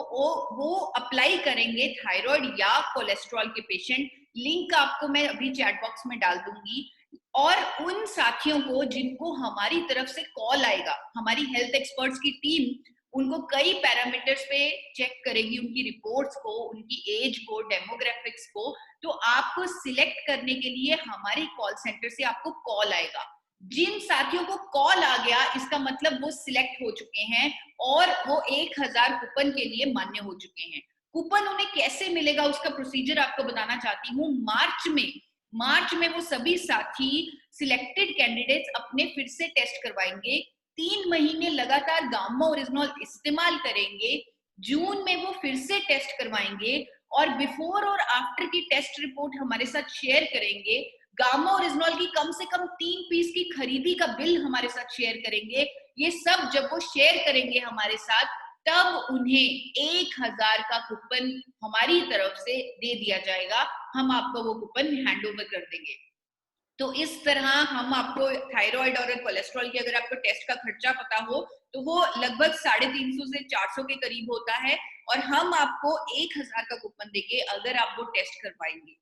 [SPEAKER 2] वो अप्लाई करेंगे थायराइड या कोलेस्ट्रॉल के पेशेंट। लिंक आपको मैं अभी चैट बॉक्स में डाल दूंगी। और उन साथियों को जिनको हमारी तरफ से कॉल आएगा, हमारी हेल्थ एक्सपर्ट्स की टीम उनको कई पैरामीटर्स पे चेक करेगी, उनकी रिपोर्ट्स को, उनकी एज को, डेमोग्राफिक्स को। तो आपको सिलेक्ट करने के लिए हमारे कॉल सेंटर से आपको कॉल आएगा। जिन साथियों को कॉल आ गया, इसका मतलब वो सिलेक्ट हो चुके हैं और वो 1000 कूपन के लिए मान्य हो चुके हैं। कूपन उन्हें कैसे मिलेगा उसका प्रोसीजर आपको बताना चाहती हूँ। मार्च में वो सभी साथी सिलेक्टेड कैंडिडेट्स अपने फिर से टेस्ट करवाएंगे, 3 महीने लगातार गामा ओरिजिनॉल इस्तेमाल करेंगे। जून में वो फिर से टेस्ट करवाएंगे और बिफोर और आफ्टर की टेस्ट रिपोर्ट हमारे साथ शेयर करेंगे। गामा ओरिजिनॉल की कम से कम 3 पीस की खरीदी का बिल हमारे साथ शेयर करेंगे। ये सब जब वो शेयर करेंगे हमारे साथ, तब उन्हें 1000 का कूपन हमारी तरफ से दे दिया जाएगा। हम आपको वो कूपन हैंड ओवर कर देंगे। तो इस तरह हम आपको थायराइड और कोलेस्ट्रॉल की, अगर आपको टेस्ट का खर्चा पता हो तो वो लगभग 350 से 400 के करीब होता है, और हम आपको 1000 का कूपन देंगे अगर आप वो टेस्ट करवाएंगे।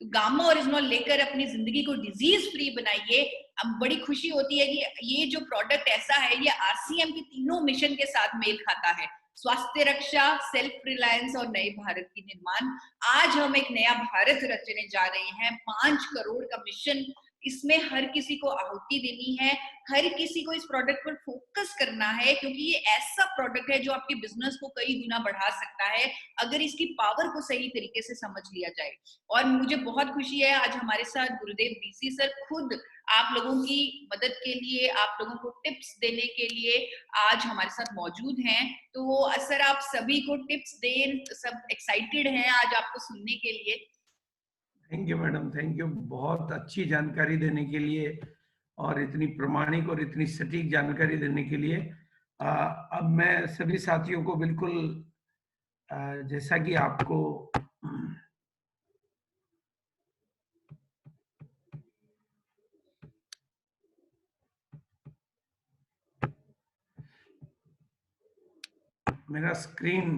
[SPEAKER 2] तो गामा ओरिजिनॉल लेकर अपनी जिंदगी को डिजीज फ्री बनाइए। अब बड़ी खुशी होती है कि ये जो प्रोडक्ट ऐसा है, ये आरसीएम के तीनों मिशन के साथ मेल खाता है। स्वास्थ्य रक्षा, सेल्फ रिलायंस और नए भारत की निर्माण। आज हम एक नया भारत रचने जा रहे हैं। 5 करोड़ का मिशन इसमें हर किसी को आहुति देनी है, हर किसी को इस प्रोडक्ट पर फोकस करना है, क्योंकि ये ऐसा प्रोडक्ट है जो आपके बिजनेस को कई गुना बढ़ा सकता है अगर इसकी पावर को सही तरीके से समझ लिया जाए। और मुझे बहुत खुशी है आज हमारे साथ गुरुदेव बीसी सर खुद आप लोगों की मदद के लिए, आप लोगों को टिप्स देने के लिए आज हमारे साथ मौजूद हैं। तो सर आप सभी को टिप्स दें, सब एक्साइटेड हैं आज आपको सुनने के लिए।
[SPEAKER 1] Thank you madam, thank you, बहुत अच्छी जानकारी देने के लिए और इतनी प्रामाणिक और इतनी सटीक जानकारी देने के लिए। अब मैं सभी साथियों को बिल्कुल जैसा कि आपको मेरा स्क्रीन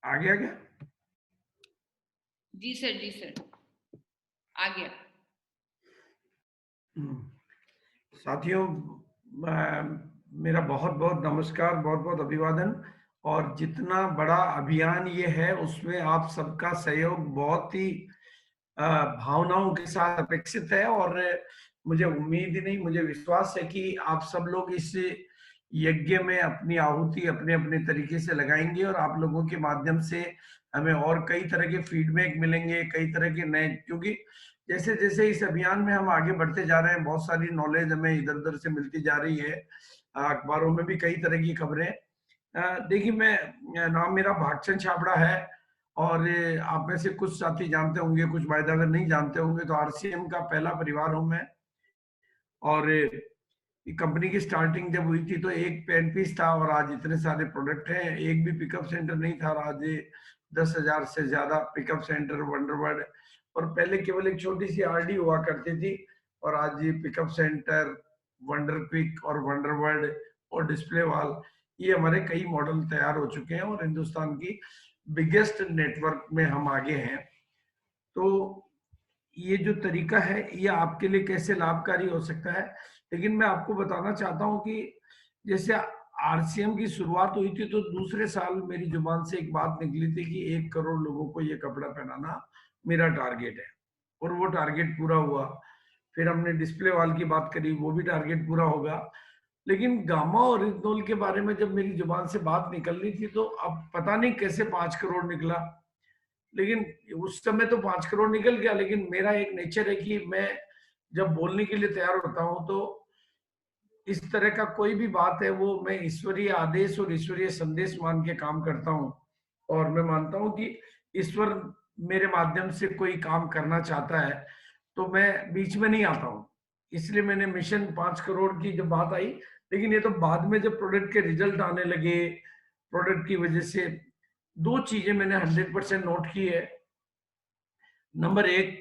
[SPEAKER 1] आ गया क्या?
[SPEAKER 2] जी सर, जी सर, आ गया।
[SPEAKER 1] साथियों, मेरा बहुत बहुत नमस्कार, बहुत बहुत अभिवादन। और जितना बड़ा अभियान ये है उसमें आप सबका सहयोग बहुत ही भावनाओं के साथ अपेक्षित है। और मुझे उम्मीद ही नहीं, मुझे विश्वास है कि आप सब लोग इस यज्ञ में अपनी आहुति अपने अपने तरीके से लगाएंगे और आप लोगों के माध्यम से हमें और कई तरह के फीडबैक मिलेंगे, कई तरह के नए, क्योंकि जैसे जैसे इस अभियान में हम आगे बढ़ते जा रहे हैं बहुत सारी नॉलेज हमें इधर उधर से मिलती जा रही है। अखबारों में भी कई तरह की खबरें। देखिए, मैं नाम मेरा भागचंद छाबड़ा है और आप में से कुछ साथी जानते होंगे, कुछ वायदा अगर नहीं जानते होंगे तो आरसीएम का पहला परिवार हूं मैं। और कंपनी की स्टार्टिंग जब हुई थी तो एक पेन पीस था और आज इतने सारे प्रोडक्ट हैं। एक भी पिकअप सेंटर नहीं था और आज 10,000 से ज्यादा पिकअप सेंटर, वंडरबर्ड। और पहले केवल एक छोटी सी आरडी हुआ करती थी और आज ये पिकअप सेंटर, वंडर क्विक और वंडरबर्ड और डिस्प्ले वॉल, ये हमारे कई मॉडल तैयार हो चुके हैं और हिंदुस्तान की बिगेस्ट नेटवर्क में हम आगे हैं। तो ये जो तरीका है ये आपके लिए कैसे लाभकारी हो सकता है, लेकिन मैं आपको बताना चाहता हूं कि जैसे आरसीएम की शुरुआत हुई थी तो दूसरे साल मेरी जुबान से एक बात निकली थी कि 1 करोड़ लोगों को ये कपड़ा पहनाना मेरा टारगेट है, और वो टारगेट पूरा हुआ। फिर हमने डिस्प्ले वॉल की बात करी, वो भी टारगेट पूरा होगा। लेकिन गामा और रिजनोल के बारे में जब मेरी जुबान से बात निकल रही थी तो अब पता नहीं कैसे 5 करोड़ निकला। लेकिन उस समय तो 5 करोड़ निकल गया, लेकिन मेरा एक नेचर है कि मैं जब बोलने के लिए तैयार होता हूं तो इस तरह का कोई भी बात है वो मैं ईश्वरीय आदेश और ईश्वरीय संदेश मान के काम करता हूं। और मैं मानता हूं कि ईश्वर मेरे माध्यम से कोई काम करना चाहता है तो मैं बीच में नहीं आता हूं। इसलिए मैंने मिशन 5 करोड़ की जब बात आई, लेकिन ये तो बाद में जब प्रोडक्ट के रिजल्ट आने लगे, प्रोडक्ट की वजह से दो चीजें मैंने 100% नोट की है। नंबर एक,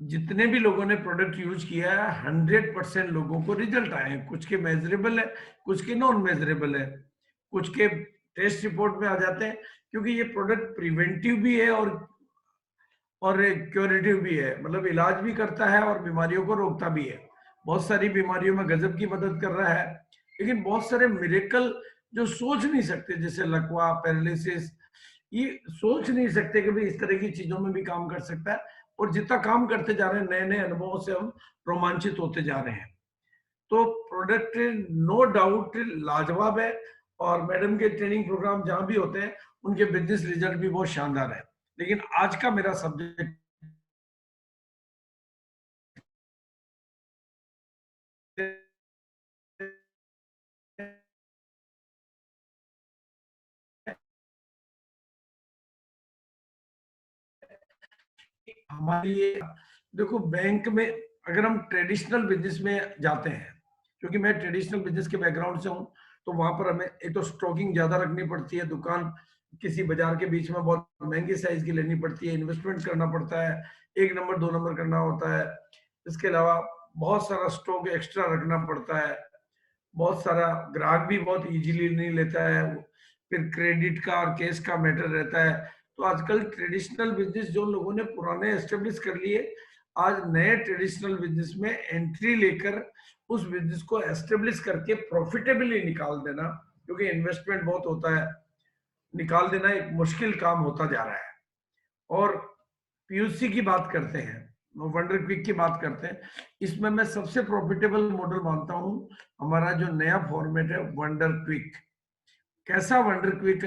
[SPEAKER 1] जितने भी लोगों ने प्रोडक्ट यूज किया है 100% लोगों को रिजल्ट आए हैं। कुछ के मेजरेबल है, कुछ के नॉन मेजरेबल है, कुछ के टेस्ट रिपोर्ट में आ जाते हैं, क्योंकि ये प्रोडक्ट प्रिवेंटिव भी है और क्योरेटिव भी है, मतलब इलाज भी करता है और बीमारियों को रोकता भी है। बहुत सारी बीमारियों में गजब की मदद कर रहा है। लेकिन बहुत सारे मिरेकल जो सोच नहीं सकते, जैसे लकवा, पैरालिसिस, ये सोच नहीं सकते कि भाई इस तरह की चीजों में भी काम कर सकता है। और जितना काम करते जा रहे हैं नए नए अनुभवों से हम रोमांचित होते जा रहे हैं। तो प्रोडक्ट नो डाउट लाजवाब है और मैडम के ट्रेनिंग प्रोग्राम जहां भी होते हैं उनके बिजनेस रिजल्ट भी बहुत शानदार है। लेकिन आज का मेरा सब्जेक्ट हमारी ये, देखो बैंक में अगर हम ट्रेडिशनल बिजनेस में जाते हैं, क्योंकि मैं ट्रेडिशनल बिजनेस के बैकग्राउंड से हूं, तो वहां पर हमें एक तो स्टॉकिंग ज्यादा रखनी पड़ती है, दुकान किसी बाजार के बीच में बहुत महंगी साइज की लेनी पड़ती है, इन्वेस्टमेंट करना पड़ता है, 1 नंबर 2 नंबर करना होता है। इसके अलावा बहुत सारा स्टॉक एक्स्ट्रा रखना पड़ता है, बहुत सारा ग्राहक भी बहुत इजीली नहीं लेता है, फिर क्रेडिट का और कैश का मैटर रहता है। तो आजकल ट्रेडिशनल बिजनेस जो लोगों ने पुराने एस्टेब्लिश कर लिए, आज नए ट्रेडिशनल बिजनेस में एंट्री लेकर उस बिजनेस को एस्टेब्लिश करके प्रॉफिटेबली निकाल देना, क्योंकि इन्वेस्टमेंट बहुत होता है, निकाल देना एक मुश्किल काम होता जा रहा है। और पीयूसी की बात करते हैं, वंडर क्विक की बात करते हैं, इसमें मैं सबसे प्रॉफिटेबल मॉडल मानता हूं हमारा जो नया फॉर्मेट है वंडर क्विक। कैसा वंडर क्विक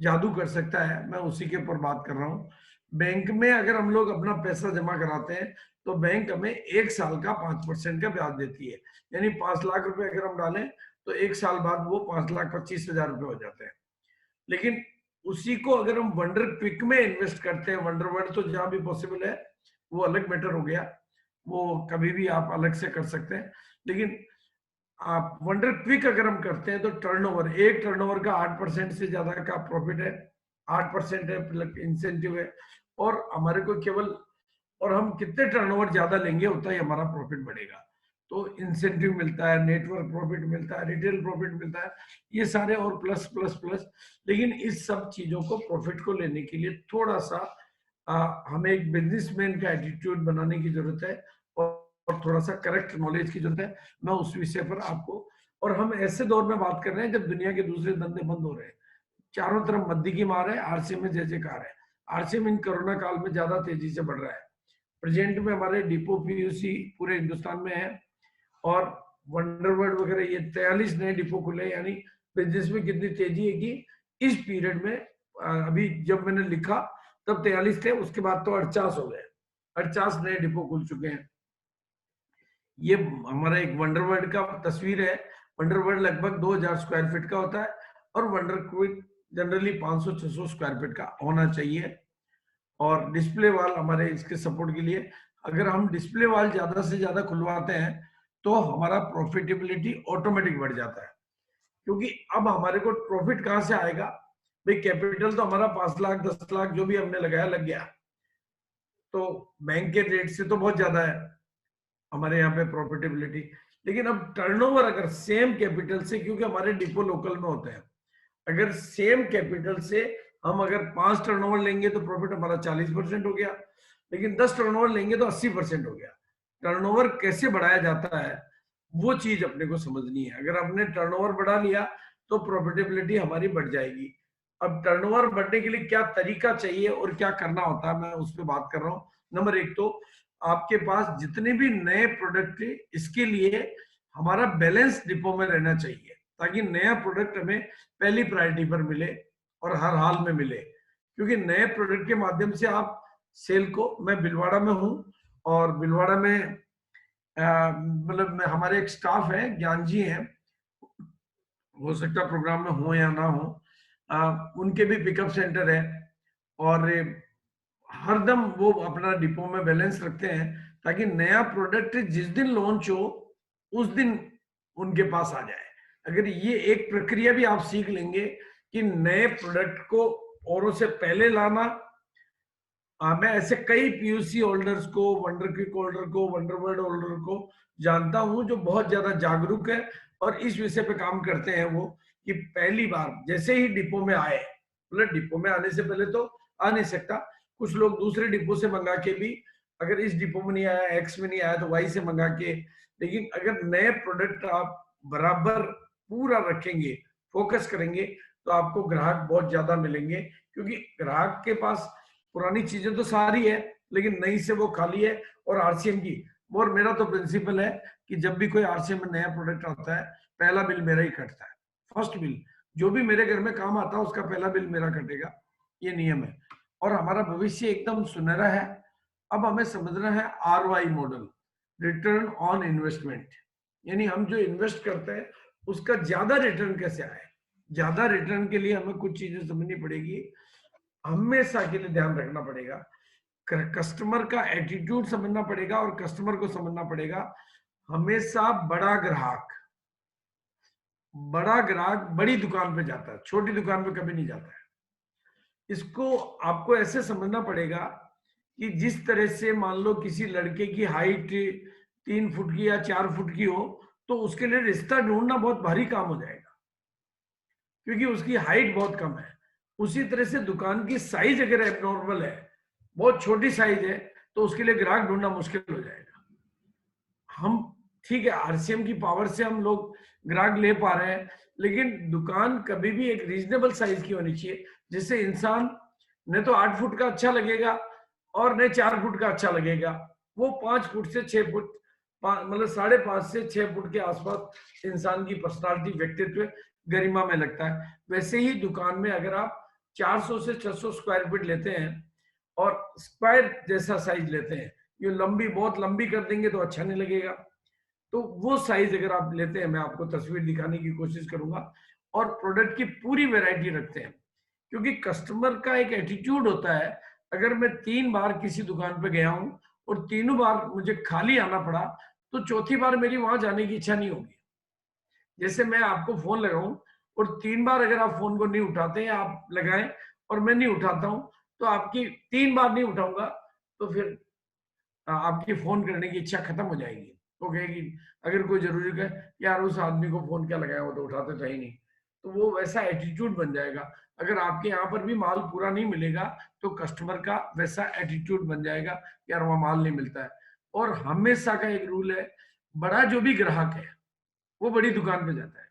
[SPEAKER 1] जादू कर सकता है, मैं उसी के ऊपर बात कर रहा हूँ। बैंक में अगर हम लोग अपना पैसा जमा कराते हैं तो बैंक हमें 1 साल का 5% का ब्याज देती है, यानी 5 लाख रुपए अगर हम डालें तो 1 साल बाद वो 5,25,000 रुपए हो जाते हैं। लेकिन उसी को अगर हम वंडर क्विक में इन्वेस्ट करते हैं, वंडर वर्ड तो जहां भी पॉसिबल है वो अलग मैटर हो गया, वो कभी भी आप अलग से कर सकते हैं। लेकिन आप वंडर क्विक अगर हम करते हैं तो टर्नओवर, एक टर्नओवर का 8% से ज्यादा का प्रॉफिट है, 8% है प्लस इंसेंटिव है, और हमारे को केवल, और हम कितने टर्नओवर ज्यादा लेंगे उतना ही हमारा प्रॉफिट बढ़ेगा। तो इंसेंटिव मिलता है, नेटवर्क प्रॉफिट मिलता है, रिटेल प्रॉफिट मिलता है, ये सारे और प्लस प्लस प्लस। लेकिन इस सब चीजों को, प्रॉफिट को लेने के लिए थोड़ा सा हमें एक बिजनेसमैन का एटीट्यूड बनाने की जरूरत है, और थोड़ा सा करेक्ट नॉलेज की जरूरत है। मैं उस विषय पर आपको, और हम ऐसे दौर में बात कर रहे हैं जब दुनिया के दूसरे धंधे बंद हो रहे हैं, चारों तरफ मद्दी की मार है, आरसीएम में जय जयकार है। आरसीएम इन कोरोना काल में ज्यादा तेजी से बढ़ रहा है। प्रेजेंट में हमारे डिपो पीयूसी पूरे हिंदुस्तान में है, और वंडरवर्ड वगैरह ये 43 नए डिपो खुले, यानी बिजनेस में कितनी तेजी है कि इस पीरियड में, अभी जब मैंने लिखा तब 43 थे, उसके बाद तो 48 हो गए, 48 नए डिपो खुल चुके हैं। ये हमारा एक वंडरवर्ड का तस्वीर है। वंडरवर्ड लगभग 2000 स्क्वायर फीट का होता है, और wonder quick generally 500-600 square feet का होना चाहिए। और डिस्प्ले वॉल हमारे इसके सपोर्ट के लिए, अगर हम डिस्प्ले वॉल ज्यादा से ज्यादा खुलवाते हैं तो हमारा प्रॉफिटेबिलिटी ऑटोमेटिक बढ़ जाता है। क्योंकि अब हमारे को प्रॉफिट कहां से आएगा भाई, कैपिटल तो हमारा 5 लाख 10 लाख जो भी हमने लगाया लग गया, तो बैंक के रेट से तो बहुत ज्यादा है हमारे यहाँ पे प्रॉफिटेबिलिटी। लेकिन अब टर्नओवर अगर सेम कैपिटल से, क्योंकि हमारे डिपो लोकल में होते हैं, अगर सेम कैपिटल से हम अगर 5 टर्नओवर लेंगे तो प्रॉफिट हमारा 40% हो गया, लेकिन 10 टर्नओवर लेंगे तो 80% हो गया। टर्नओवर कैसे बढ़ाया जाता है वो चीज अपने को समझनी है। अगर हमने टर्नओवर बढ़ा लिया तो प्रॉफिटेबिलिटी हमारी बढ़ जाएगी। अब टर्नओवर बढ़ने के लिए क्या तरीका चाहिए और क्या करना होता है, मैं उस पर बात कर रहा हूँ। नंबर एक तो आपके पास जितने भी नए प्रोडक्ट, इसके लिए हमारा बैलेंस डिपो में रहना चाहिए, ताकि नया प्रोडक्ट हमें पहली प्रायोरिटी पर मिले और हर हाल में मिले। क्योंकि नए प्रोडक्ट के माध्यम से आप सेल को, मैं भीलवाड़ा में हूँ, और भीलवाड़ा में मतलब हमारे एक स्टाफ है, ज्ञान जी हैं, हो सकता है प्रोग्राम में हो या ना हो, उनके भी पिकअप सेंटर है, और हरदम वो अपना डिपो में बैलेंस रखते हैं, ताकि नया प्रोडक्ट जिस दिन लॉन्च हो उस दिन उनके पास आ जाए। अगर ये एक प्रक्रिया भी आप सीख लेंगे कि नए प्रोडक्ट को औरों से पहले लाना, मैं ऐसे कई पीयूसी होल्डर्स को, वंडर क्विक होल्डर को, वंडरवर्ड होल्डर को जानता हूं जो बहुत ज्यादा जागरूक है और इस विषय पे काम करते हैं। वो कि पहली बार जैसे ही डिपो में आए, मतलब डिपो में आने से पहले तो आ नहीं सकता, कुछ लोग दूसरे डिपो से मंगा के भी, अगर इस डिपो में नहीं आया, एक्स में नहीं आया, तो वाई से मंगा के, लेकिन अगर नए प्रोडक्ट आप बराबर पूरा रखेंगे, फोकस करेंगे, तो आपको ग्राहक बहुत ज्यादा मिलेंगे। क्योंकि ग्राहक के पास पुरानी चीजें तो सारी है, लेकिन नई से वो खाली है। और आरसीएम की, और मेरा तो प्रिंसिपल है कि जब भी कोई आरसीएम में नया प्रोडक्ट आता है, पहला बिल मेरा ही कटता है। फर्स्ट बिल जो भी मेरे घर में काम आता है उसका पहला बिल मेरा कटेगा, ये नियम है। और हमारा भविष्य एकदम सुनहरा है। अब हमें समझना है ROI model, return on investment, यानी हम जो इन्वेस्ट करते हैं उसका ज्यादा रिटर्न कैसे आए। ज्यादा रिटर्न के लिए हमें कुछ चीजें समझनी पड़ेगी, हमेशा के लिए ध्यान रखना पड़ेगा, कस्टमर का एटीट्यूड समझना पड़ेगा, और कस्टमर को समझना पड़ेगा हमेशा बड़ा ग्राहक बड़ी दुकान पे जाता है, छोटी दुकान पे कभी नहीं जाता है। इसको आपको ऐसे समझना पड़ेगा कि जिस तरह से मान लो किसी लड़के की हाइट 3 फुट की या 4 फुट की हो, तो उसके लिए रिश्ता ढूंढना बहुत भारी काम हो जाएगा, क्योंकि उसकी हाइट बहुत कम है। उसी तरह से दुकान की साइज अगर एबनॉर्मल है, बहुत छोटी साइज है, तो उसके लिए ग्राहक ढूंढना मुश्किल हो जाएगा। हम ठीक है, आरसीएम की पावर से हम लोग ग्राहक ले पा रहे हैं, लेकिन दुकान कभी भी एक रीजनेबल साइज की होनी चाहिए, जिससे इंसान, नहीं तो 8 फुट का अच्छा लगेगा, और नहीं 4 फुट का अच्छा लगेगा, वो 5 फुट से 6 फुट, मतलब 5.5 से 6 फुट के आसपास इंसान की पर्सनालिटी, व्यक्तित्व, गरिमा में लगता है। वैसे ही दुकान में अगर आप 400 से 600 स्क्वायर फीट लेते हैं और स्क्वायर जैसा साइज लेते हैं, ये लंबी बहुत लंबी कर देंगे तो अच्छा नहीं लगेगा। तो वो साइज अगर आप लेते हैं, मैं आपको तस्वीर दिखाने की कोशिश करूंगा, और प्रोडक्ट की पूरी वैरायटी रखते हैं, क्योंकि कस्टमर का एक एटीट्यूड होता है। अगर मैं 3 बार किसी दुकान पे गया हूं और तीनों बार मुझे खाली आना पड़ा, तो चौथी बार मेरी वहां जाने की इच्छा नहीं होगी। जैसे मैं आपको फोन लगाऊं और 3 बार अगर आप फोन को नहीं उठाते हैं, आप लगाएं और मैं नहीं उठाता हूं, तो आपकी 3 बार नहीं उठाऊंगा, तो फिर आपकी फोन करने की इच्छा खत्म हो जाएगी। वो कहेगी, अगर कोई जरूरी है, यार उस आदमी को फोन क्या लगाया, वो तो उठाते तो ही नहीं। तो वो वैसा एटीट्यूड बन जाएगा। अगर आपके यहाँ पर भी माल पूरा नहीं मिलेगा, तो कस्टमर का वैसा एटीट्यूड बन जाएगा, यार वहां माल नहीं मिलता है। और हमेशा का एक रूल है, बड़ा जो भी ग्राहक है वो बड़ी दुकान पे जाता है,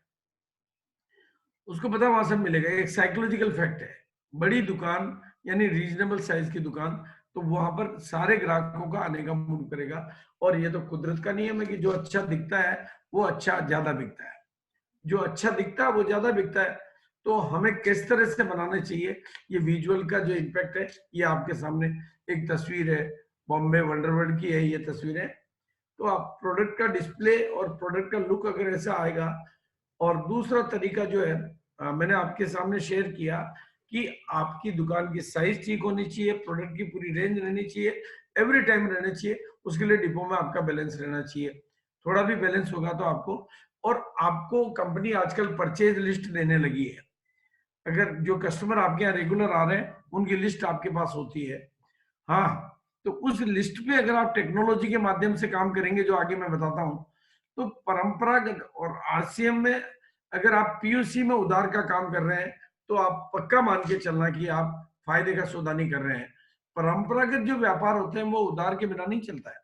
[SPEAKER 1] उसको पता वहां सब मिलेगा। एक साइकोलॉजिकल फैक्ट है, बड़ी दुकान यानी रीजनेबल साइज की दुकान, तो वहां पर सारे ग्राहकों का आने का मूड करेगा। और ये तो कुदरत का नियम है कि जो अच्छा दिखता है वो अच्छा ज्यादा बिकता है, जो अच्छा दिखता है वो ज्यादा बिकता है। तो हमें किस तरह से बनाना चाहिए, ये विजुअल का जो इम्पैक्ट है, ये आपके सामने एक तस्वीर है, बॉम्बे वंडरवर्ल्ड की है ये तस्वीर है। तो आप प्रोडक्ट का डिस्प्ले और प्रोडक्ट का लुक अगर ऐसा आएगा। और दूसरा तरीका जो है, मैंने आपके सामने शेयर किया कि आपकी दुकान की साइज ठीक होनी चाहिए, प्रोडक्ट की पूरी रेंज रहनी चाहिए, एवरी टाइम रहनी चाहिए। उसके लिए डिपो में आपका बैलेंस रहना चाहिए, थोड़ा भी बैलेंस होगा तो आपको। और आपको कंपनी आजकल परचेज लिस्ट देने लगी है। अगर जो कस्टमर आपके यहाँ रेगुलर आ रहे हैं, उनकी लिस्ट आपके पास होती है। हाँ, तो उस लिस्ट पे अगर आप टेक्नोलॉजी के माध्यम से काम करेंगे, जो आगे मैं बताता हूँ, तो परंपरागत और आरसीएम में अगर आप पीयूसी में उधार का काम कर रहे हैं, तो आप पक्का मान के चलना कि आप फायदे का सौदा नहीं कर रहे हैं। परंपरागत जो व्यापार होते हैं वो उधार के बिना नहीं चलता है।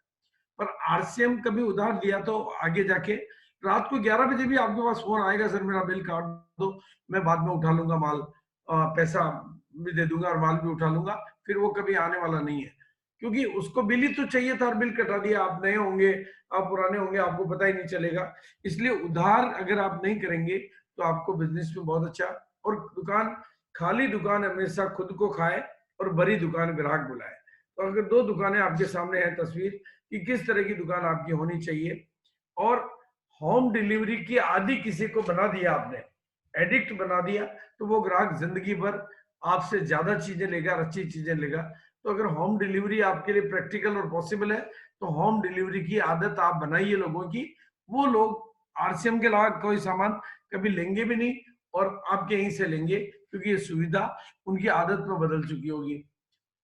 [SPEAKER 1] पर आरसीएम कभी उधार दिया तो आगे जाके रात को 11 बजे भी आपके पास फोन आएगा, सर मेरा बिल काट दो, मैं बाद में उठा लूंगा माल, पैसा भी दे दूंगा और माल भी उठा लूंगा, फिर वो कभी आने वाला नहीं है। क्योंकि उसको बिल ही तो चाहिए था और बिल कटा दिया। आप नए होंगे, आप पुराने होंगे, आपको पता ही नहीं चलेगा। इसलिए उधार अगर आप नहीं करेंगे तो आपको बिजनेस में बहुत अच्छा। और दुकान, खाली दुकान हमेशा खुद को खाए और बड़ी दुकान ग्राहक बुलाए। तो अगर 2 दुकानें आपके सामने है तस्वीर कि किस तरह की दुकान आपकी होनी चाहिए, और होम डिलीवरी की आदि किसी को बना दिया आपने, एडिक्ट बना दिया, तो वो ग्राहक जिंदगी भर आपसे ज्यादा चीजें लेगा, अच्छी चीजें लेगा। तो अगर होम डिलीवरी आपके लिए प्रैक्टिकल और पॉसिबल है, तो होम डिलीवरी की आदत आप बनाइए लोगों की। वो लोग आरसीएम के अलावा कोई सामान कभी लेंगे भी नहीं, और आपके यहीं से लेंगे, क्योंकि ये सुविधा उनकी आदत में बदल चुकी होगी।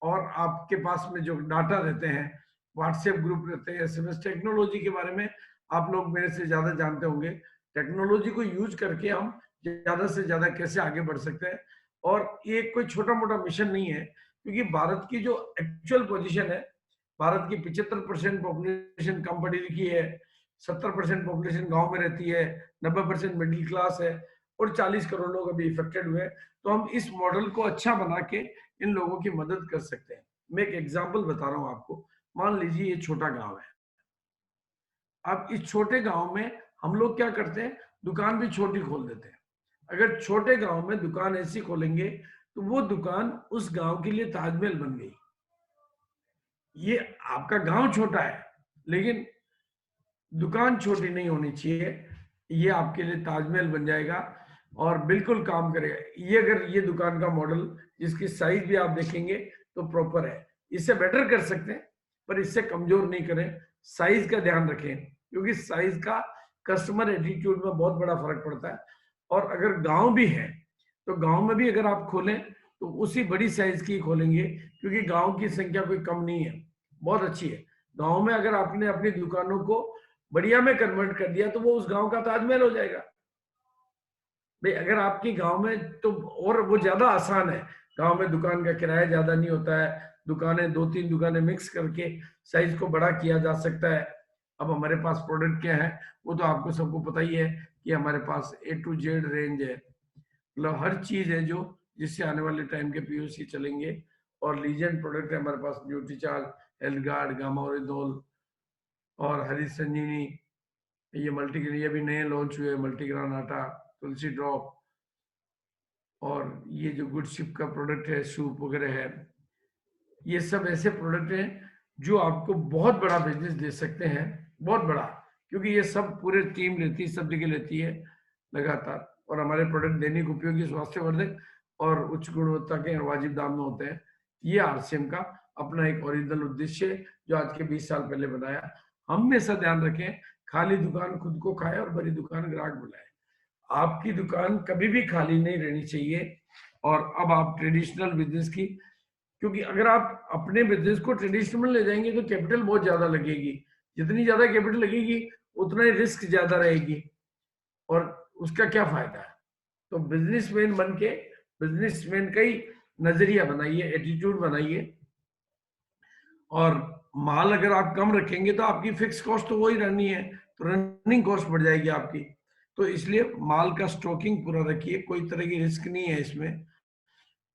[SPEAKER 1] और आपके पास में जो डाटा रहते हैं, व्हाट्सएप ग्रुप रहते हैं, एसएमएस, टेक्नोलॉजी के बारे में आप लोग मेरे से ज्यादा जानते होंगे। टेक्नोलॉजी को यूज करके हम ज्यादा से ज्यादा कैसे आगे बढ़ सकते हैं। और ये कोई छोटा मोटा मिशन नहीं है, क्योंकि भारत की जो एक्चुअल पोजीशन है, भारत की 75% पॉपुलेशन कम पढ़ी लिखी है, 70% पॉपुलेशन गांव में रहती है, 90% मिडिल क्लास है, और 40 करोड़ लोग अभी इफेक्टेड हुए हैं। तो हम इस मॉडल को अच्छा बना के इन लोगों की मदद कर सकते हैं। मैं एक एग्जांपल बता रहा हूं आपको। मान लीजिए ये छोटा गांव है। अब इस छोटे गांव में हम लोग क्या करते हैं, दुकान भी छोटी खोल देते हैं। अगर छोटे गांव में दुकान ऐसी खोलेंगे, तो वो दुकान उस गांव के लिए ताजमहल बन गई। ये आपका गांव छोटा है, लेकिन दुकान छोटी नहीं होनी चाहिए। ये आपके लिए ताजमहल बन जाएगा और बिल्कुल काम करेगा। ये अगर ये दुकान का मॉडल, जिसकी साइज भी आप देखेंगे तो प्रॉपर है, इससे बेटर कर सकते हैं, पर इससे कमजोर नहीं करें। साइज का ध्यान रखें, क्योंकि साइज का कस्टमर एटीट्यूड में बहुत बड़ा फर्क पड़ता है। और अगर गांव भी है, तो गांव में भी अगर आप खोलें तो उसी बड़ी साइज की खोलेंगे, क्योंकि गांव की संख्या कोई कम नहीं है, बहुत अच्छी है। गांव में अगर आपने अपनी दुकानों को बढ़िया में कन्वर्ट कर दिया, तो वो उस गांव का ताजमहल हो जाएगा। भाई अगर आपकी गांव में, तो और वो ज्यादा आसान है। गांव में दुकान का किराया ज्यादा नहीं होता है, दुकानें 2-3 दुकानें मिक्स करके साइज को बड़ा किया जा सकता है। अब हमारे पास प्रोडक्ट क्या है, वो तो आपको सबको पता ही है कि हमारे पास A to Z रेंज है। मतलब हर चीज है जो, जिससे आने वाले टाइम के पीयूसी चलेंगे। और लीजेंड प्रोडक्ट है हमारे पास, न्यूट्रीचार्ज, हेल्थ गार्ड, गामा ओरिजोल और हरी संजीवनी। ये मल्टीग्रेन, ये भी नए लॉन्च हुए, मल्टीग्रान आटा, तुलसी ड्रॉप, और ये जो गुड शिप का प्रोडक्ट है, सूप वगैरह है। ये सब ऐसे प्रोडक्ट हैं जो आपको बहुत बड़ा बिजनेस दे सकते हैं, बहुत बड़ा, क्योंकि ये सब पूरे टीम लेती है, सब जगह लेती है लगातार। और हमारे प्रोडक्ट दैनिक उपयोगी, स्वास्थ्यवर्धक और उच्च गुणवत्ता के वाजिब दाम में होते हैं। ये आरसीएम का अपना एक ओरिजिनल उद्देश्य है जो आज के 20 साल पहले बनाया। हम हमेशा ध्यान रखें, खाली दुकान खुद को खाए और बड़ी दुकान ग्राहक बुलाए। आपकी दुकान कभी भी खाली नहीं रहनी चाहिए। और अब आप ट्रेडिशनल बिजनेस की, क्योंकि अगर आप अपने बिजनेस को ट्रेडिशनल में ले जाएंगे तो कैपिटल बहुत ज्यादा लगेगी, जितनी ज्यादा कैपिटल लगेगी उतना ही रिस्क ज्यादा रहेगी, और उसका क्या फायदा है। तो बिजनेसमैन बन के, बिजनेसमैन का ही नजरिया बनाइए, एटीट्यूड बनाइए। और माल अगर आप कम रखेंगे तो आपकी फिक्स कॉस्ट तो वही रहनी है, तो रनिंग कॉस्ट बढ़ जाएगी आपकी। तो इसलिए माल का स्टॉकिंग पूरा रखिए, कोई तरह की रिस्क नहीं है इसमें।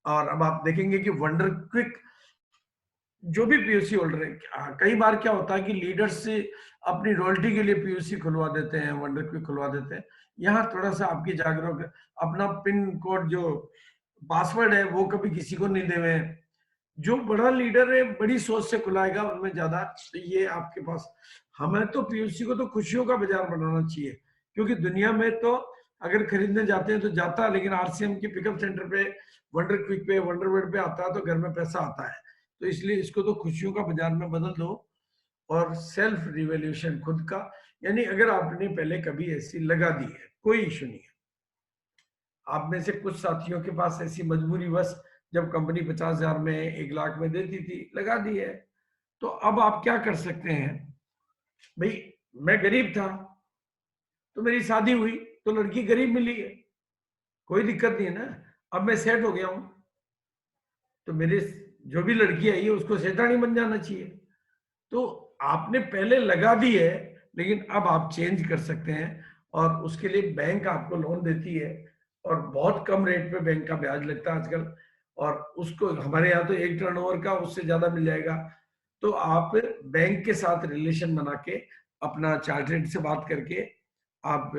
[SPEAKER 1] और अब आप देखेंगे कि वंडर क्विक जो भी पीयूसी होल्डर है, कई बार क्या होता है कि लीडर्स से अपनी रॉयल्टी के लिए पीयूसी खुलवा देते हैं, वंडर क्विक खुलवा देते हैं। यहाँ थोड़ा सा आपकी जागरूक, अपना पिन कोड जो पासवर्ड है वो कभी किसी को नहीं देवे। जो बड़ा लीडर है बड़ी सोच से खुलाएगा उनमें ज्यादा, तो ये आपके पास। हमें तो पीयूसी को तो खुशियों का बाजार बनाना चाहिए, क्योंकि दुनिया में तो अगर खरीदने जाते हैं तो जाता है, लेकिन आरसीएम के पिकअप सेंटर पे, वंडर क्विक पे, वंडरवर्ड पे आता है तो घर में पैसा आता है। तो इसलिए इसको तो खुशियों का बाजार में बदल दो। और सेल्फ रिवोल्यूशन खुद का, यानी अगर आपने पहले कभी ऐसी लगा दी है, कोई इशू नहीं है। आप में से कुछ साथियों के पास ऐसी मजबूरी बस, जब कंपनी 50,000 में 1 लाख में देती थी, लगा दी है। तो अब आप क्या कर सकते हैं भाई, मैं गरीब था तो मेरी शादी हुई तो लड़की गरीब मिली है, कोई दिक्कत नहीं है ना। अब मैं सेट हो गया हूं तो मेरे जो भी लड़की आई है उसको सेठानी बन जाना चाहिए। तो आपने पहले लगा दी है, लेकिन अब आप चेंज कर सकते हैं। और उसके लिए बैंक आपको लोन देती है, और बहुत कम रेट पे बैंक का ब्याज लगता है आजकल। और उसको हमारे यहाँ तो 1 टर्नओवर का उससे ज्यादा मिल जाएगा। तो आप बैंक के साथ रिलेशन बना के, अपना चार्टर्ड से बात करके आप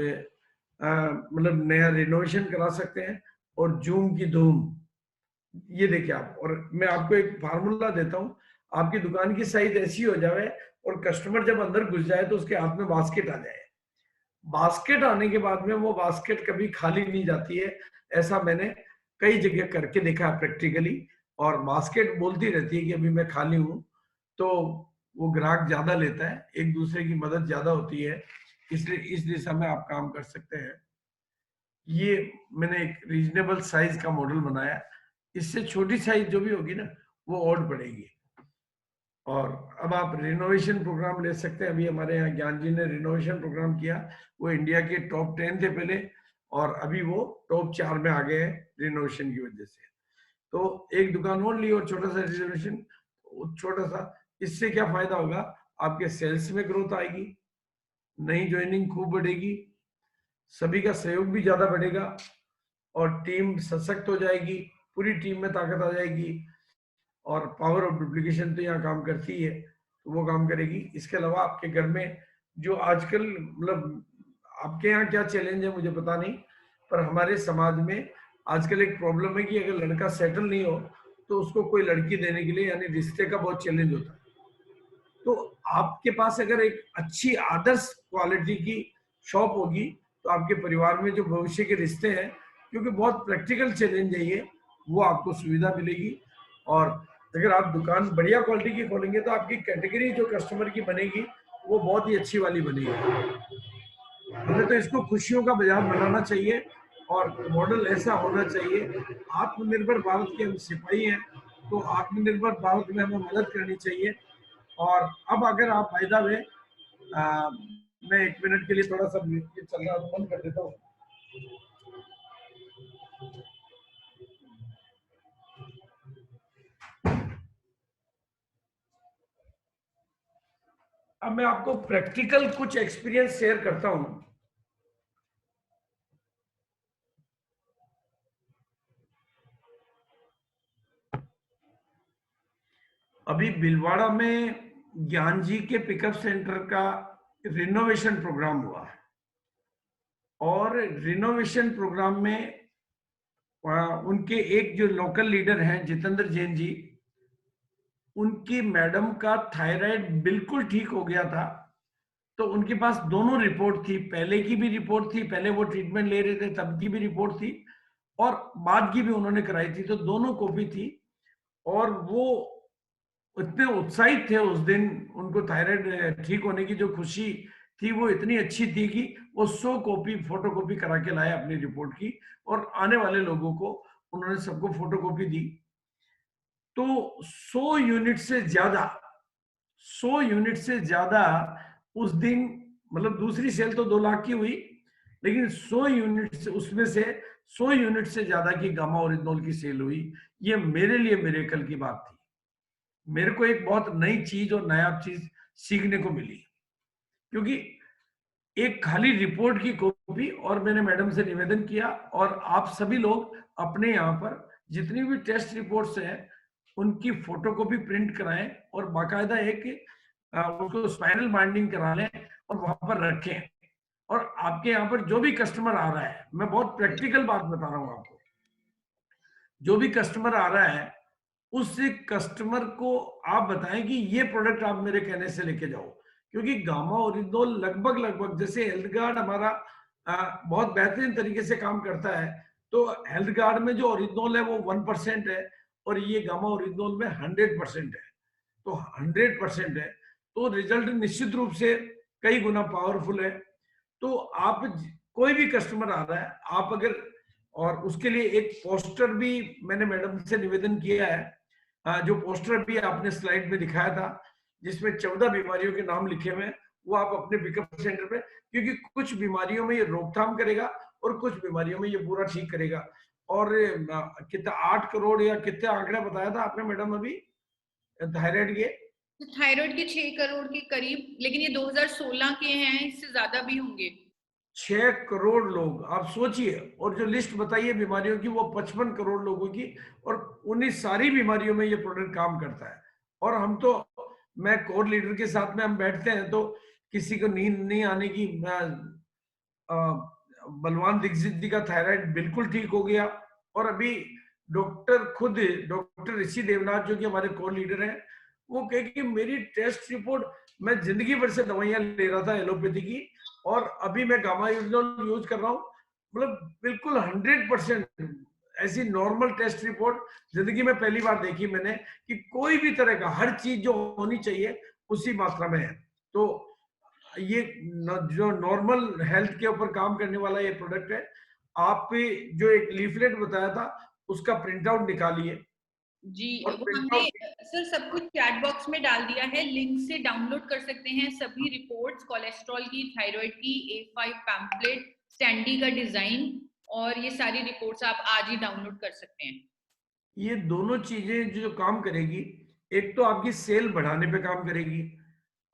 [SPEAKER 1] मतलब नया रिनोवेशन करा सकते हैं। और जूम की धूम, ये देखिए आप, और मैं आपको एक फार्मूला देता हूँ। आपकी दुकान की साइज ऐसी हो जाए और कस्टमर जब अंदर घुस जाए तो उसके हाथ में बास्केट आ जाए। बास्केट आने के बाद में वो बास्केट कभी खाली नहीं जाती है। ऐसा मैंने कई जगह करके देखा है प्रैक्टिकली। और बास्केट बोलती रहती है कि अभी मैं खाली हूँ, तो वो ग्राहक ज्यादा लेता है, एक दूसरे की मदद ज्यादा होती है। इसलिए इस दिशा में आप काम कर सकते हैं। ये मैंने एक रीजनेबल साइज का मॉडल बनाया, इससे छोटी साइज जो भी होगी ना वो और बढ़ेगी। और अब आप रिनोवेशन प्रोग्राम ले सकते हैं। अभी हमारे यहाँ ज्ञान जी ने रिनोवेशन प्रोग्राम किया, वो इंडिया के टॉप 10 थे पहले, और अभी वो टॉप 4 में आ गए हैं रिनोवेशन की वजह से। तो एक दुकान और ली और छोटा सा रिनोवेशन, छोटा सा, इससे क्या फायदा होगा, आपके सेल्स में ग्रोथ आएगी, नई ज्वाइनिंग खूब बढ़ेगी, सभी का सहयोग भी ज्यादा बढ़ेगा, और टीम सशक्त हो जाएगी, पूरी टीम में ताकत आ जाएगी। और पावर ऑफ डुप्लीकेशन तो यहाँ काम करती है, तो वो काम करेगी। इसके अलावा आपके घर में जो आजकल, मतलब आपके यहाँ क्या चैलेंज है मुझे पता नहीं, पर हमारे समाज में आजकल एक प्रॉब्लम है कि अगर लड़का सेटल नहीं हो तो उसको कोई लड़की देने के लिए, यानी रिश्ते का बहुत चैलेंज होता है। तो आपके पास अगर एक अच्छी आदर्श क्वालिटी की शॉप होगी तो आपके परिवार में जो भविष्य के रिश्ते हैं, क्योंकि बहुत प्रैक्टिकल चैलेंज है ये, वो आपको सुविधा मिलेगी। और अगर आप दुकान बढ़िया क्वालिटी की खोलेंगे तो आपकी कैटेगरी जो कस्टमर की बनेगी वो बहुत ही अच्छी वाली बनेगी। हमें तो इसको खुशियों का बाजार बनाना चाहिए, और मॉडल ऐसा होना चाहिए। आत्मनिर्भर भारत के हम सिपाही हैं, तो आत्मनिर्भर भारत में हमें मदद करनी चाहिए। और अब अगर आप फायदा में, मैं 1 मिनट के लिए थोड़ा सा ये चल रहा है बंद कर देता हूँ। अब मैं आपको प्रैक्टिकल कुछ एक्सपीरियंस शेयर करता हूँ। अभी भीलवाड़ा में ज्ञान जी के पिकअप सेंटर का रिनोवेशन प्रोग्राम हुआ है, और रिनोवेशन प्रोग्राम में उनके एक जो लोकल लीडर हैं जितेंद्र जैन जी, उनकी मैडम का थायराइड बिल्कुल ठीक हो गया था। तो उनके पास दोनों रिपोर्ट थी, पहले की भी रिपोर्ट थी, पहले वो ट्रीटमेंट ले रहे थे तब की भी रिपोर्ट थी, और बाद की भी उन्होंने कराई थी, तो दोनों कॉपी थी। और वो इतने उत्साहित थे उस दिन, उनको थायराइड ठीक होने की जो खुशी थी वो इतनी अच्छी थी कि वो 100 कॉपी फोटो कॉपी करा के लाए अपनी रिपोर्ट की, और आने वाले लोगों को उन्होंने सबको फोटो कॉपी दी। तो 100 यूनिट से ज्यादा 100 यूनिट से ज्यादा उस दिन, मतलब दूसरी सेल तो 2 लाख की हुई, लेकिन 100 यूनिट से, उसमें से 100 यूनिट से ज्यादा की गामा ओरिजिनल की सेल हुई। ये मेरे लिए मिरेकल की बात थी। मेरे को एक बहुत नई चीज और नया चीज सीखने को मिली, क्योंकि एक खाली रिपोर्ट की कॉपी, और मैंने मैडम से निवेदन किया, और आप सभी लोग अपने यहाँ पर जितनी भी टेस्ट रिपोर्ट्स हैं उनकी फोटोकॉपी प्रिंट कराएं, और बाकायदा एक उसको स्पाइरल बाइंडिंग करा लें और वहां पर रखें। और आपके यहाँ पर जो भी कस्टमर आ रहा है, मैं बहुत प्रैक्टिकल बात बता रहा हूँ आपको, जो भी कस्टमर आ रहा है उस कस्टमर को आप बताएं कि ये प्रोडक्ट आप मेरे कहने से लेके जाओ। क्योंकि गामा ओरिजिनल लगभग लगभग, जैसे हेल्थ गार्ड हमारा बहुत बेहतरीन तरीके से काम करता है, तो हेल्थ गार्ड में जो ओरिजिनल है वो 1% है, और ये गामा ओरिजिनल में 100% है। तो 100% है, तो रिजल्ट निश्चित रूप से कई गुना पावरफुल है। तो आप कोई भी कस्टमर आ रहा है, आप अगर, और उसके लिए एक पोस्टर भी मैंने मैडम से निवेदन किया है, जो पोस्टर भी आपने स्लाइड में दिखाया था, जिसमें 14 बीमारियों के नाम लिखे हुए हैं, वो आप अपने पिकअप सेंटर पे, क्योंकि कुछ बीमारियों में ये रोकथाम करेगा और कुछ बीमारियों में ये पूरा ठीक करेगा। और कितना 8 करोड़ या कितने आंकड़ा बताया था आपने मैडम अभी थायराइड के?
[SPEAKER 2] तो थायराइड के 6 करोड़ के करीब, लेकिन ये 2016 के हैं, इससे ज्यादा भी होंगे।
[SPEAKER 1] 6 करोड़ लोग आप सोचिए, और जो लिस्ट बताइए बीमारियों की वो 55 करोड़ लोगों की, और उन्हीं सारी बीमारियों में ये प्रोडक्ट काम करता है। और हम तो, मैं कोर लीडर के साथ में हम बैठते हैं तो किसी को नींद नहीं आने की, बलवान दीक्षित जी का थायराइड बिल्कुल ठीक हो गया। और अभी डॉक्टर खुद, डॉक्टर ऋषि देवनाथ जो कि हमारे कोर लीडर हैं, वो कहे कि मेरी टेस्ट रिपोर्ट, मैं जिंदगी भर से दवाइयां ले रहा था एलोपैथी की, और अभी मैं गामा यूज कर रहा हूँ, मतलब बिल्कुल 100% ऐसी नॉर्मल टेस्ट रिपोर्ट जिंदगी में पहली बार देखी मैंने, कि कोई भी तरह का हर चीज जो होनी चाहिए उसी मात्रा में है। तो ये जो नॉर्मल हेल्थ के ऊपर काम करने वाला ये प्रोडक्ट है। आप जो एक लीफलेट बताया था उसका प्रिंट आउट निकालिए,
[SPEAKER 2] जी,
[SPEAKER 1] और
[SPEAKER 2] वो
[SPEAKER 1] प्रिंट
[SPEAKER 2] हमने
[SPEAKER 1] आउट,
[SPEAKER 2] सर सब कुछ चैट बॉक्स में डाल दिया है, लिंक से डाउनलोड कर सकते हैं सभी रिपोर्ट्स, कोलेस्ट्रॉल की, थायराइड की, A5 पैम्पलेट, स्टैंडी का डिजाइन, और ये सारी रिपोर्ट्स आप आज ही डाउनलोड कर सकते हैं।
[SPEAKER 1] ये दोनों चीजें जो काम करेगी, एक तो आपकी सेल बढ़ाने पे काम करेगी,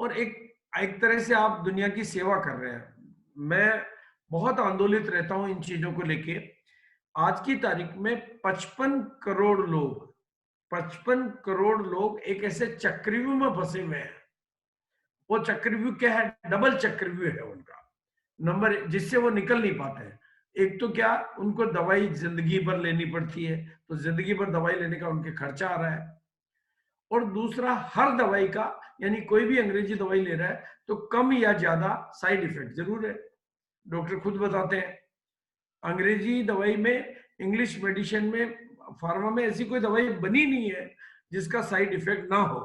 [SPEAKER 1] और एक एक तरह से आप दुनिया की सेवा कर रहे हैं। मैं बहुत आंदोलित रहता हूं इन चीजों को लेके। आज की तारीख में 55 करोड़ लोग एक ऐसे चक्रव्यूह में फंसे हुए हैं। वो चक्रव्यूह क्या है? डबल चक्रव्यूह है उनका। नंबर, जिससे वो निकल नहीं पाते हैं। एक तो क्या, उनको दवाई जिंदगी भर लेनी पड़ती है, तो जिंदगी भर दवाई लेने का उनके खर्चा आ रहा है। और दूसरा, हर दवाई का, यानी कोई भी अंग्रेजी दवाई ले रहा है तो कम या ज्यादा साइड इफेक्ट जरूर है। डॉक्टर खुद बताते हैं, अंग्रेजी दवाई में, इंग्लिश मेडिसिन में, फार्मा में ऐसी कोई दवाई बनी नहीं है जिसका साइड इफेक्ट ना हो।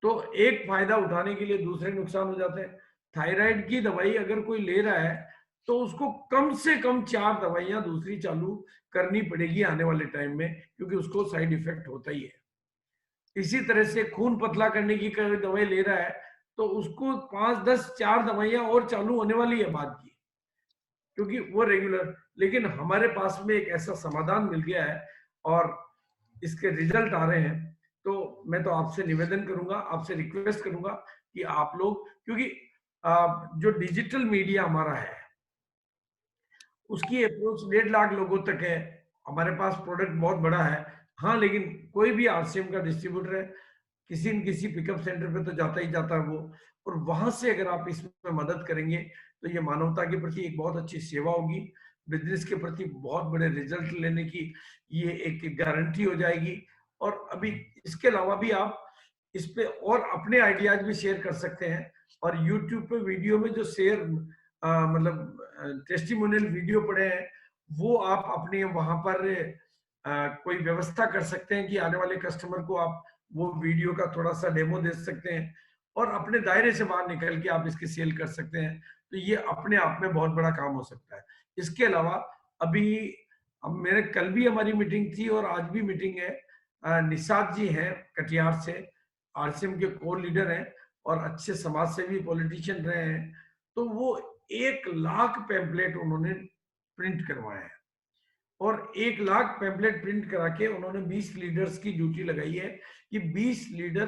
[SPEAKER 1] तो एक फायदा उठाने के लिए दूसरे नुकसान हो जाते हैं। थायराइड की दवाई अगर कोई ले रहा है तो उसको कम से कम 4 दवाइयां दूसरी चालू करनी पड़ेगी आने वाले टाइम में, क्योंकि उसको साइड इफेक्ट होता ही है। इसी तरह से खून पतला करने की कोई दवाई ले रहा है तो उसको 5-10 4 दवाइयां और चालू होने वाली है बाद की, क्योंकि वो रेगुलर। लेकिन हमारे पास में एक ऐसा समाधान मिल गया है और इसके रिजल्ट आ रहे हैं। तो मैं तो आपसे निवेदन करूंगा, आपसे रिक्वेस्ट करूंगा कि आप लोग, क्योंकि जो डिजिटल मीडिया हमारा है उसकी अप्रोच 1.5 लाख लोगों तक है। हमारे पास प्रोडक्ट बहुत बड़ा है, हाँ, लेकिन कोई भी आरसीएम का डिस्ट्रीब्यूटर है, किसी न किसी पिकअप सेंटर पे तो जाता ही जाता है वो, और वहां से अगर आप इसमें मदद करेंगे तो ये मानवता के प्रति एक बहुत अच्छी सेवा होगी, बिजनेस के प्रति बहुत बड़े रिजल्ट लेने की ये एक गारंटी हो जाएगी। और अभी इसके अलावा भी आप इस पे और अपने आइडियाज भी शेयर कर सकते हैं, और यूट्यूब पे वीडियो में जो शेयर मतलब टेस्टिमोनियल वीडियो पड़े हैं, वो आप अपने वहां पर कोई व्यवस्था कर सकते हैं कि आने वाले कस्टमर को आप वो वीडियो का थोड़ा सा डेमो दे सकते हैं, और अपने दायरे से बाहर निकल के आप इसकी सेल कर सकते हैं। तो ये अपने आप में बहुत बड़ा काम हो सकता है। इसके अलावा अभी अब मेरे कल भी हमारी मीटिंग थी और आज भी मीटिंग है। निषाद जी हैं कटिहार से, आरसीएम के कोर लीडर हैं और अच्छे समाज सेवी पॉलिटिशियन रहे हैं। तो वो 1 लाख पैम्पलेट उन्होंने प्रिंट करवाए हैं, और 1 लाख पैम्पलेट प्रिंट करा के उन्होंने 20 लीडर्स की ड्यूटी लगाई है कि 20 लीडर